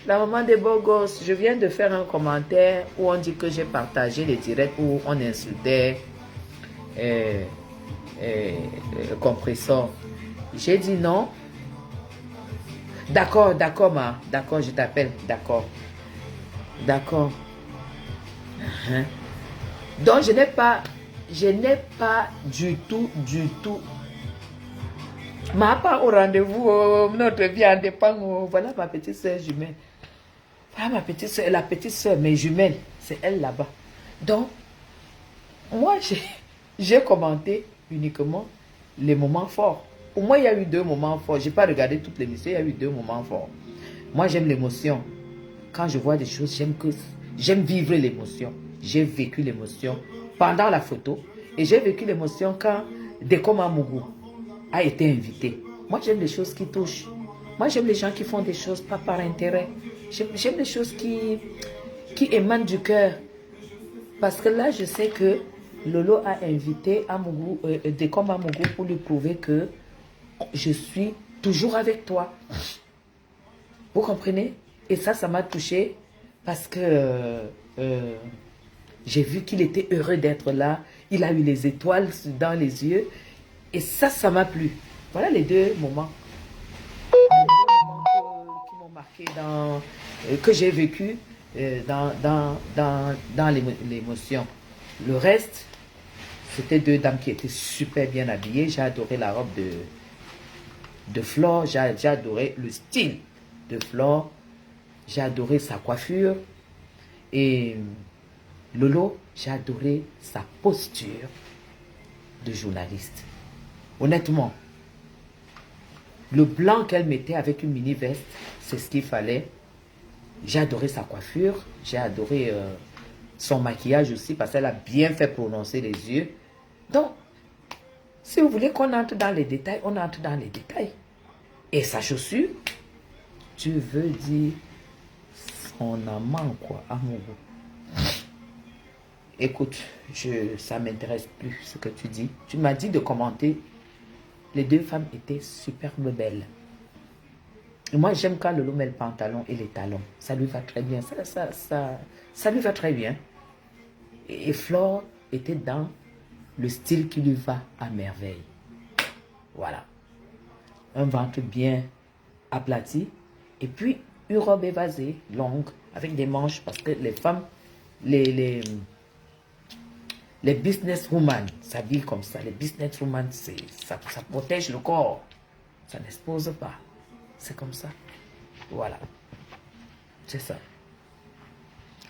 La maman des beaux gosses. Je viens de faire un commentaire où on dit que j'ai partagé les directs où on insultait Compressor. J'ai dit non. D'accord, d'accord, ma. D'accord, je t'appelle. D'accord. D'accord. Donc, je n'ai pas du tout, ma part au rendez-vous, notre vie en dépend. Voilà ma petite soeur jumelle. Voilà ma petite soeur, la petite soeur, mes jumelles, c'est elle là-bas. Donc, moi, j'ai commenté uniquement les moments forts. Au moins, il y a eu 2 moments forts. Je n'ai pas regardé toute l'émission, il y a eu 2 moments forts. Moi, j'aime l'émotion. Quand je vois des choses, j'aime vivre l'émotion. J'ai vécu l'émotion pendant la photo. Et j'ai vécu l'émotion quand Dekoma Mougou a été invité. Moi, j'aime les choses qui touchent. Moi, j'aime les gens qui font des choses pas par intérêt. J'aime les choses qui émanent du cœur. Parce que là, je sais que Lolo a invité Dekoma Mougou pour lui prouver que je suis toujours avec toi. Vous comprenez? Et ça m'a touché parce que j'ai vu qu'il était heureux d'être là. Il a eu les étoiles dans les yeux. Et ça m'a plu. Voilà les 2 moments. Qui m'ont marqué, que j'ai vécu dans l'émotion. Le reste, c'était 2 dames qui étaient super bien habillées. J'ai adoré la robe de Flore. J'ai adoré le style de Flore. J'ai adoré sa coiffure. Et Lolo, j'ai adoré sa posture de journaliste. Honnêtement, le blanc qu'elle mettait avec une mini-veste, c'est ce qu'il fallait. J'ai adoré sa coiffure. J'ai adoré son maquillage aussi parce qu'elle a bien fait prononcer les yeux. Donc, si vous voulez qu'on entre dans les détails, on entre dans les détails. Et sa chaussure, tu veux dire son amant, quoi, amoureux. Écoute, ça ne m'intéresse plus ce que tu dis. Tu m'as dit de commenter. Les 2 femmes étaient superbes belles. Et moi, j'aime quand Lolo met le pantalon et les talons. Ça lui va très bien. Ça lui va très bien. Et Flore était dans le style qui lui va à merveille. Voilà. Un ventre bien aplati. Et puis, une robe évasée, longue, avec des manches. Parce que les femmes, les businesswomen s'habillent comme ça. Les businesswomen, ça protège le corps. Ça n'expose pas. C'est comme ça. Voilà. C'est ça.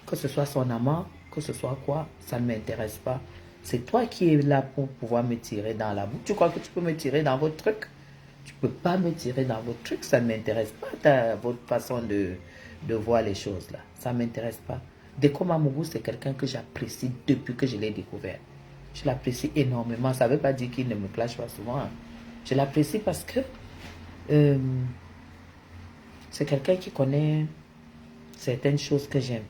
Que ce soit son amant, que ce soit quoi, ça ne m'intéresse pas. C'est toi qui es là pour pouvoir me tirer dans la boue. Tu crois que tu peux me tirer dans votre truc? Tu ne peux pas me tirer dans votre truc. Ça ne m'intéresse pas, votre façon de voir les choses là. Ça ne m'intéresse pas. Dekoma Mougou, c'est quelqu'un que j'apprécie depuis que je l'ai découvert. Je l'apprécie énormément. Ça ne veut pas dire qu'il ne me clash pas souvent. Hein. Je l'apprécie parce que c'est quelqu'un qui connaît certaines choses que j'aime.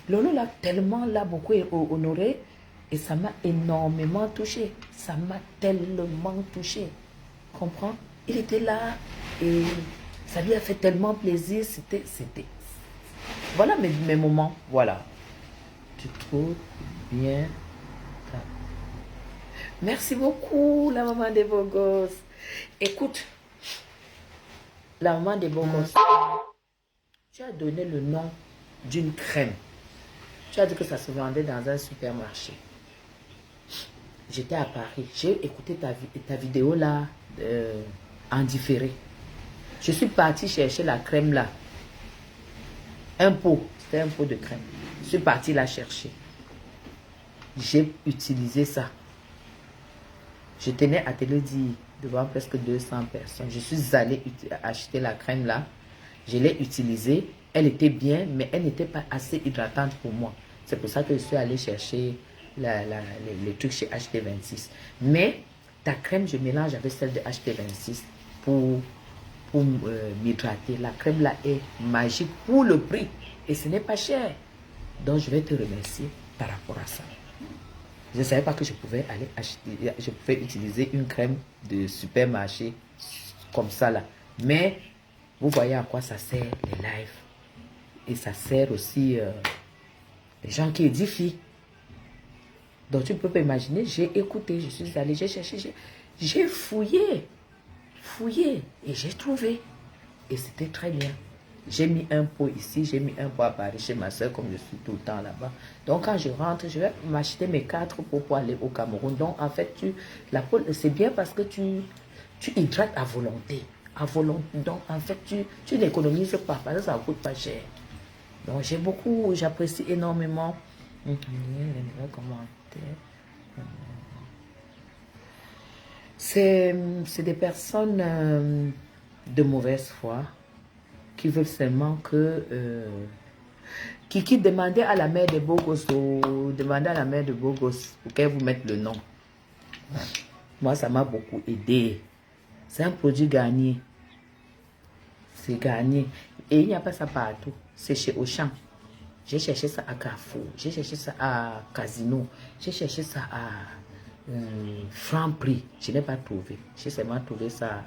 Lolo l'a beaucoup honoré et ça m'a énormément touché. Ça m'a tellement touché. Comprends? Il était là et ça lui a fait tellement plaisir. C'était... Voilà mes moments. Voilà. Tu trouves bien ça. Merci beaucoup, la maman des beaux gosses. Écoute, la maman des beaux gosses, tu as donné le nom d'une crème. Tu as dit que ça se vendait dans un supermarché. J'étais à Paris. J'ai écouté ta vidéo là en différé. Je suis partie chercher la crème là. Un pot, c'était un pot de crème. Je suis partie la chercher. J'ai utilisé ça. Je tenais à te le dire devant presque 200 personnes. Je suis allée acheter la crème là. Je l'ai utilisée. Elle était bien, mais elle n'était pas assez hydratante pour moi. C'est pour ça que je suis allée chercher les trucs chez HT26. Mais ta crème, je mélange avec celle de HT26 pour m'hydrater. La crème là est magique pour le prix. Et ce n'est pas cher. Donc je vais te remercier par rapport à ça. Je ne savais pas que je pouvais aller acheter, je pouvais utiliser une crème de supermarché comme ça là. Mais vous voyez à quoi ça sert les lives. Et ça sert aussi les gens qui édifient. Donc tu peux pas imaginer, j'ai écouté, je suis allée, j'ai cherché, j'ai fouillé, et j'ai trouvé. Et c'était très bien. J'ai mis un pot ici, j'ai mis un pot à Paris chez ma soeur comme je suis tout le temps là-bas. Donc quand je rentre, je vais m'acheter mes 4 pots pour aller au Cameroun. Donc en fait, la peau, c'est bien parce que tu hydrates à volonté. À volonté. Donc en fait, tu n'économises pas parce que ça ne coûte pas cher. Donc j'apprécie énormément les commentaires. C'est des personnes de mauvaise foi qui veulent seulement que... qui demandait à la mère de Bogos, demandait à la mère de Bogos pour qu'elle vous mette le nom. Moi, ça m'a beaucoup aidé. C'est un produit gagné. C'est gagné. Et il n'y a pas ça partout. C'est chez Auchan. J'ai cherché ça à Carrefour. J'ai cherché ça à Casino. J'ai cherché ça à Franprix. Je n'ai pas trouvé. J'ai seulement trouvé ça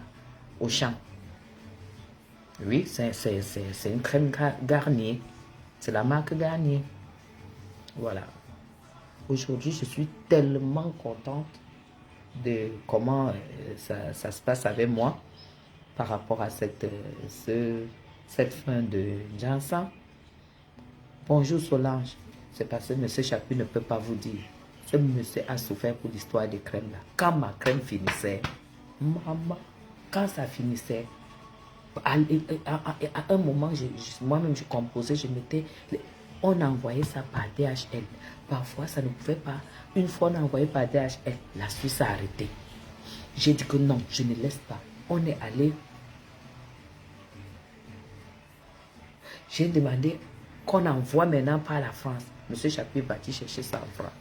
au Auchan. Oui, c'est une crème Garnier. C'est la marque Garnier. Voilà. Aujourd'hui, je suis tellement contente de comment ça se passe avec moi par rapport à cette fin de Jansan. Bonjour Solange. C'est parce que M. Chapuis ne peut pas vous dire. Ce monsieur a souffert pour l'histoire des crèmes là. Quand ma crème finissait, maman, quand ça finissait, à un moment, moi-même je composais, je mettais, on envoyait ça par DHL. Parfois, ça ne pouvait pas. Une fois, on a envoyé par DHL, la Suisse a arrêté. J'ai dit que non, je ne laisse pas. On est allé. J'ai demandé qu'on envoie maintenant par la France. Monsieur Chapuis est parti chercher ça en France.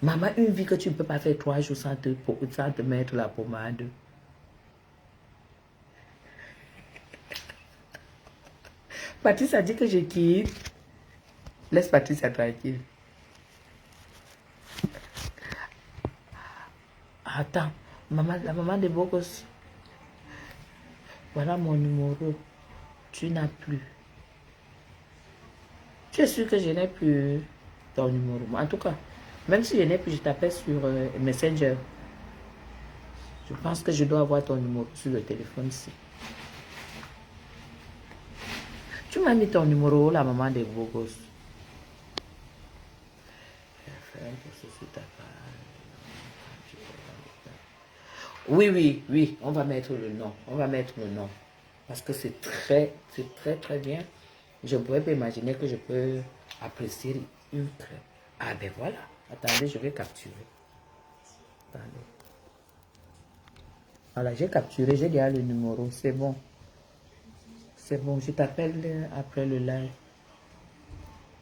Maman, une vie que tu ne peux pas faire 3 jours sans te mettre la pommade. Patrice a dit que je quitte. Laisse Patrice tranquille. Attends, la maman de Bogos. Voilà mon numéro. Tu n'as plus. Tu es sûr que je n'ai plus ton numéro? En tout cas, même si je n'ai plus, je t'appelle sur Messenger. Je pense que je dois avoir ton numéro sur le téléphone ici. Tu m'as mis ton numéro, la maman de Bogos. Oui, on va mettre le nom. On va mettre le nom. Parce que c'est très bien. Je ne pourrais pas imaginer que je peux apprécier une crème. Ah ben voilà. Attendez, je vais capturer. Attendez. Voilà, j'ai capturé, j'ai gardé le numéro. C'est bon. C'est bon, je t'appelle après le live.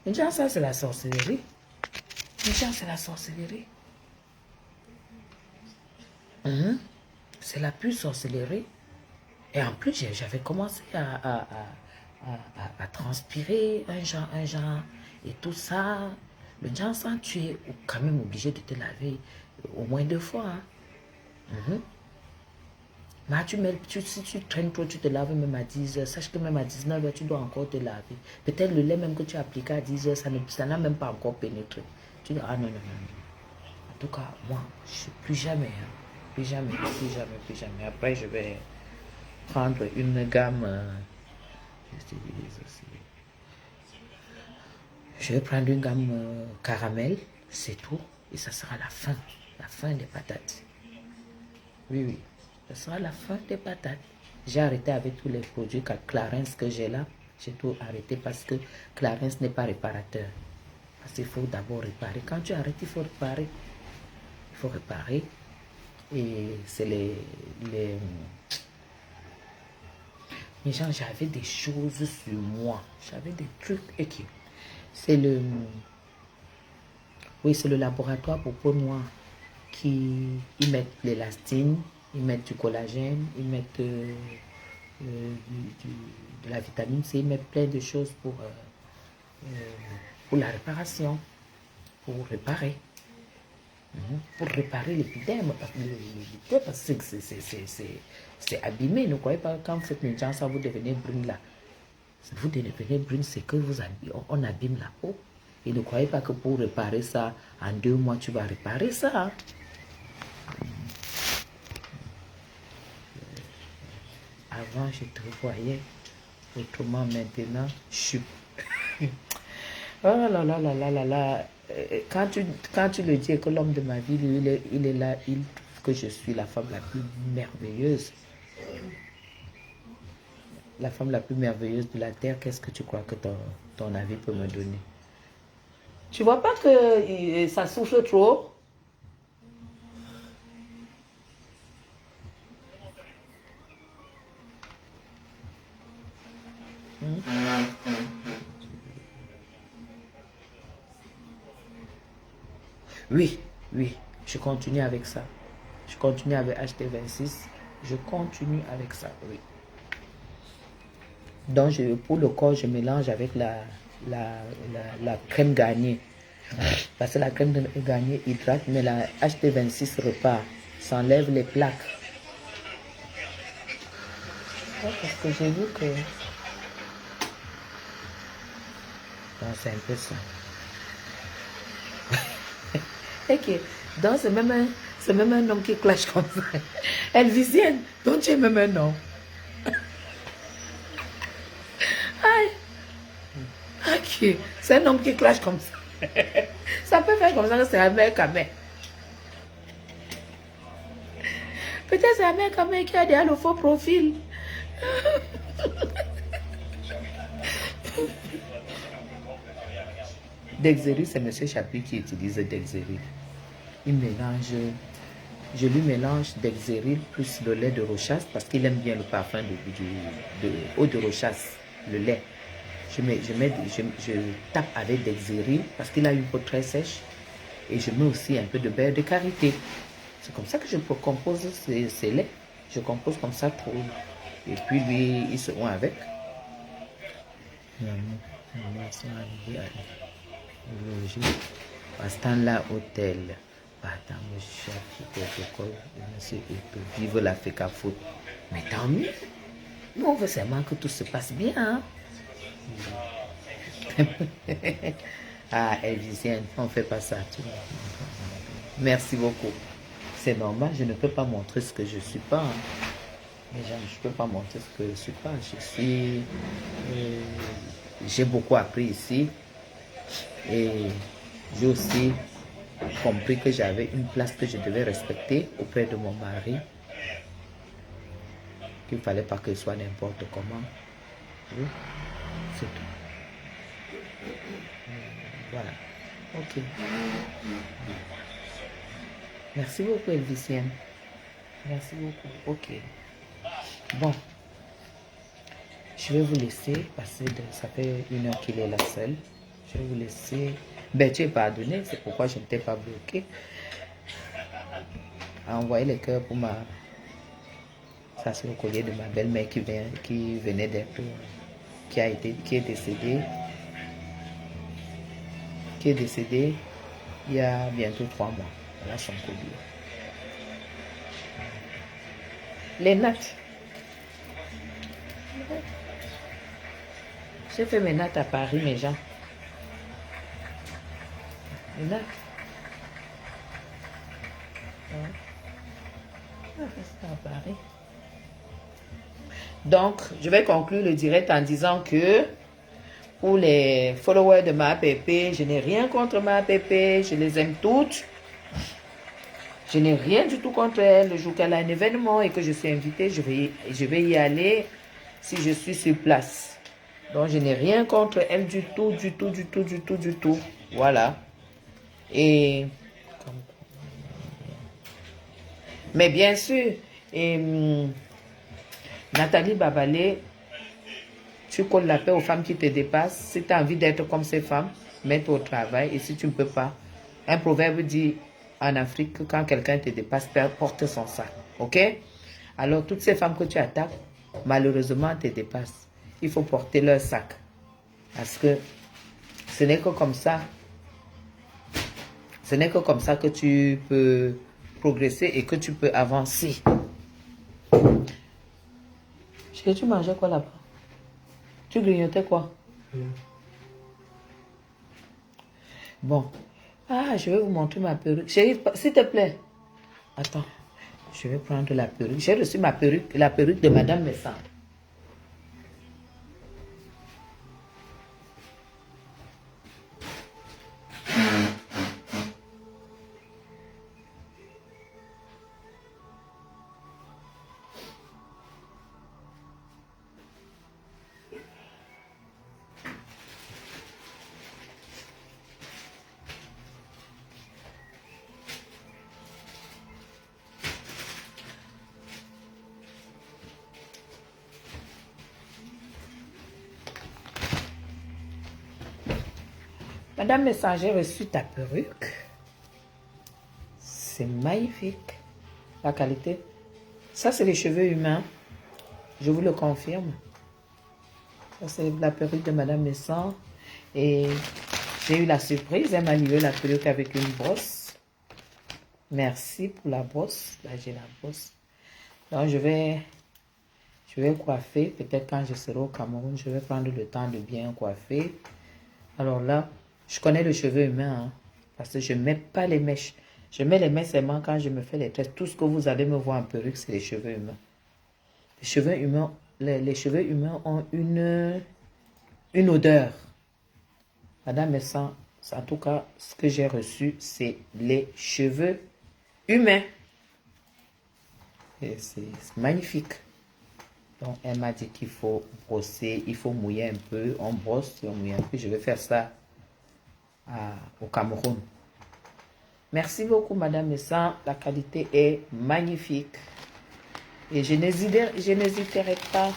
Mais genre, ça, c'est la sorcellerie. Mais genre, c'est la sorcellerie. C'est la pure sorcellerie. Et en plus, j'avais commencé à transpirer un genre, et tout ça. Le genre, tu es quand même obligé de te laver au moins 2 fois. Hein. Mais si tu traînes trop, tu te laves même à 10 heures. Sache que même à 19 heures, tu dois encore te laver. Peut-être le lait même que tu as appliqué à 10 heures, ça n'a même pas encore pénétré. Tu dis, ah non. En tout cas, moi, je ne suis plus jamais. Hein. Plus jamais. Après, je vais prendre une gamme. Je vais prendre une gamme caramel, c'est tout. Et ça sera la fin des patates. Oui. Ça sera la fin des patates. J'ai arrêté avec tous les produits Clarins que j'ai là. J'ai tout arrêté parce que Clarence n'est pas réparateur. Parce qu'il faut d'abord réparer. Quand tu arrêtes, il faut réparer. Il faut réparer. Et c'est mais genre, j'avais des choses sur moi. J'avais des trucs. Ok. C'est le... Oui, c'est le laboratoire pour peau noire qui... Ils mettent l'élastine, ils mettent du collagène, ils mettent de la vitamine C, ils mettent plein de choses pour la réparation, pour réparer. Pour réparer l'épiderme, parce que c'est abîmé. Ne croyez pas que quand vous faites une chance, vous devenez brune là. Vous devenez brune, c'est que on abîme la peau. Et ne croyez pas que pour réparer ça, en 2 mois, tu vas réparer ça. Avant, je te voyais. Autrement, maintenant, je suis... Oh là là là là là là. Quand tu le dis que l'homme de ma vie, lui, il est là, il trouve que je suis la femme la plus merveilleuse. La femme la plus merveilleuse de la terre, qu'est-ce que tu crois que ton avis peut me donner? Tu vois pas que ça souffle trop? Oui, oui, je continue avec ça. Je continue avec HT26. Je continue avec ça, oui. Donc, pour le corps, je mélange avec la crème Garnier. Parce que la crème Garnier hydrate, mais la HT26 repart. Ça enlève les plaques. Ouais, parce que j'ai vu que... Donc, c'est un peu ça. Ok. Donc, c'est même un nom qui clash comme ça. Elvisienne, donc tu es même un nom. Aïe. Ok. C'est un homme qui clash comme ça. Ça peut faire comme ça que c'est un mec à mec. Peut-être c'est un mec à mec qui a déjà le faux profil. Dexéry, c'est M. Chapuis qui utilise Dexéry. Il mélange, je lui mélange Dexéry plus le lait de Rochasse parce qu'il aime bien le parfum de eau de Rochasse, le lait. Je tape avec Dexéry parce qu'il a une peau très sèche et je mets aussi un peu de beurre de karité. C'est comme ça que je compose ces laits. Je compose comme ça trop. Et puis lui, il se rend avec. Pastanla Hôtel. Vive la FECA Foot. Mais tant mieux. Nous, on veut seulement que tout se passe bien. Hein? Ah, Elvisienne, on ne fait pas ça. Merci beaucoup. C'est normal, je ne peux pas montrer ce que je ne suis pas. Hein. Mais je ne peux pas montrer ce que je ne suis pas. J'ai beaucoup appris ici. Et j'ai aussi compris que j'avais une place que je devais respecter auprès de mon mari. Qu'il ne fallait pas que ce soit n'importe comment. Oui, c'est tout. Voilà. Ok. Merci beaucoup, Elvisienne. Merci beaucoup. Ok. Bon. Je vais vous laisser parce que ça fait 1 heure qu'il est là seul. Je vais vous laisser. Ben, tu es pardonné, c'est pourquoi je ne t'ai pas bloqué. À envoyer les cœurs pour ma... Ça, c'est le collier de ma belle-mère qui venait d'être... qui est décédée. Qui est décédée il y a bientôt 3 mois. Voilà son collier. Les nattes. J'ai fait mes nattes à Paris, mes gens. Les nattes. À Paris. Donc, je vais conclure le direct en disant que pour les followers de ma app, je n'ai rien contre ma app, je les aime toutes. Je n'ai rien du tout contre elle. Le jour qu'elle a un événement et que je suis invitée, je vais y aller si je suis sur place. Donc, je n'ai rien contre elle du tout, du tout, du tout, du tout, du tout. Voilà. Et... Mais bien sûr, Nathalie Babalé, tu colles la paix aux femmes qui te dépassent. Si tu as envie d'être comme ces femmes, mets-toi au travail. Et si tu ne peux pas, un proverbe dit en Afrique que quand quelqu'un te dépasse, porte son sac. Ok? Alors, toutes ces femmes que tu attaques, malheureusement, te dépassent. Il faut porter leur sac. Parce que ce n'est que comme ça. Ce n'est que comme ça que tu peux progresser et que tu peux avancer. Chérie, tu mangeais quoi là-bas? Tu grignotais quoi? Bon. Ah, je vais vous montrer ma perruque. Chérie, s'il te plaît. Attends. Je vais prendre la perruque. J'ai reçu ma perruque, la perruque de Madame Messan. Madame Messan, j'ai reçu ta perruque. C'est magnifique. La qualité. Ça, c'est les cheveux humains. Je vous le confirme. Ça, c'est la perruque de Madame Messan. Et j'ai eu la surprise. Elle m'a livré la perruque avec une brosse. Merci pour la brosse. Là, j'ai la brosse. Donc, je vais coiffer. Peut-être quand je serai au Cameroun, je vais prendre le temps de bien coiffer. Alors là, je connais le cheveu humain. Hein, parce que je ne mets pas les mèches. Je mets les mèches seulement quand je me fais les tresses. Tout ce que vous allez me voir en perruque, c'est les cheveux humains. Les cheveux humains ont une odeur. Madame Messan, en tout cas, ce que j'ai reçu, c'est les cheveux humains. Et c'est magnifique. Donc, elle m'a dit qu'il faut brosser, il faut mouiller un peu. On brosse, on mouille un peu. Je vais faire ça au Cameroun. Merci beaucoup, Madame Messan. La qualité est magnifique. Et je n'hésiterai pas.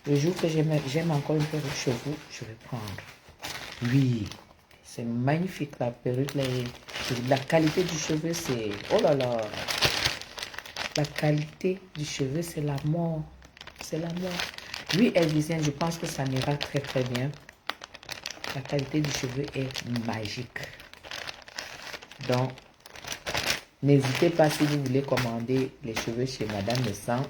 Le jour que j'aime encore une perruque cheveux, je vais prendre. Oui, c'est magnifique la perruque. La qualité du cheveu, c'est... Oh là là! La qualité du cheveu, c'est la mort. C'est la mort. Lui, Elvisien, je pense que ça m'ira très très bien. La qualité du cheveu est magique. Donc, n'hésitez pas si vous voulez commander les cheveux chez Madame Messan.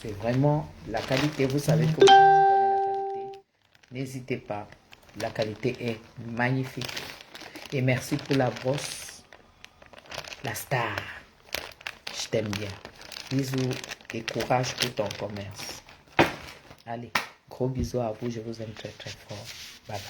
C'est vraiment la qualité. Vous savez que je connais la qualité. N'hésitez pas. La qualité est magnifique. Et merci pour la brosse. La star. Je t'aime bien. Bisous et courage pour ton commerce. Allez, gros bisous à vous. Je vous aime très très fort. Bye bye.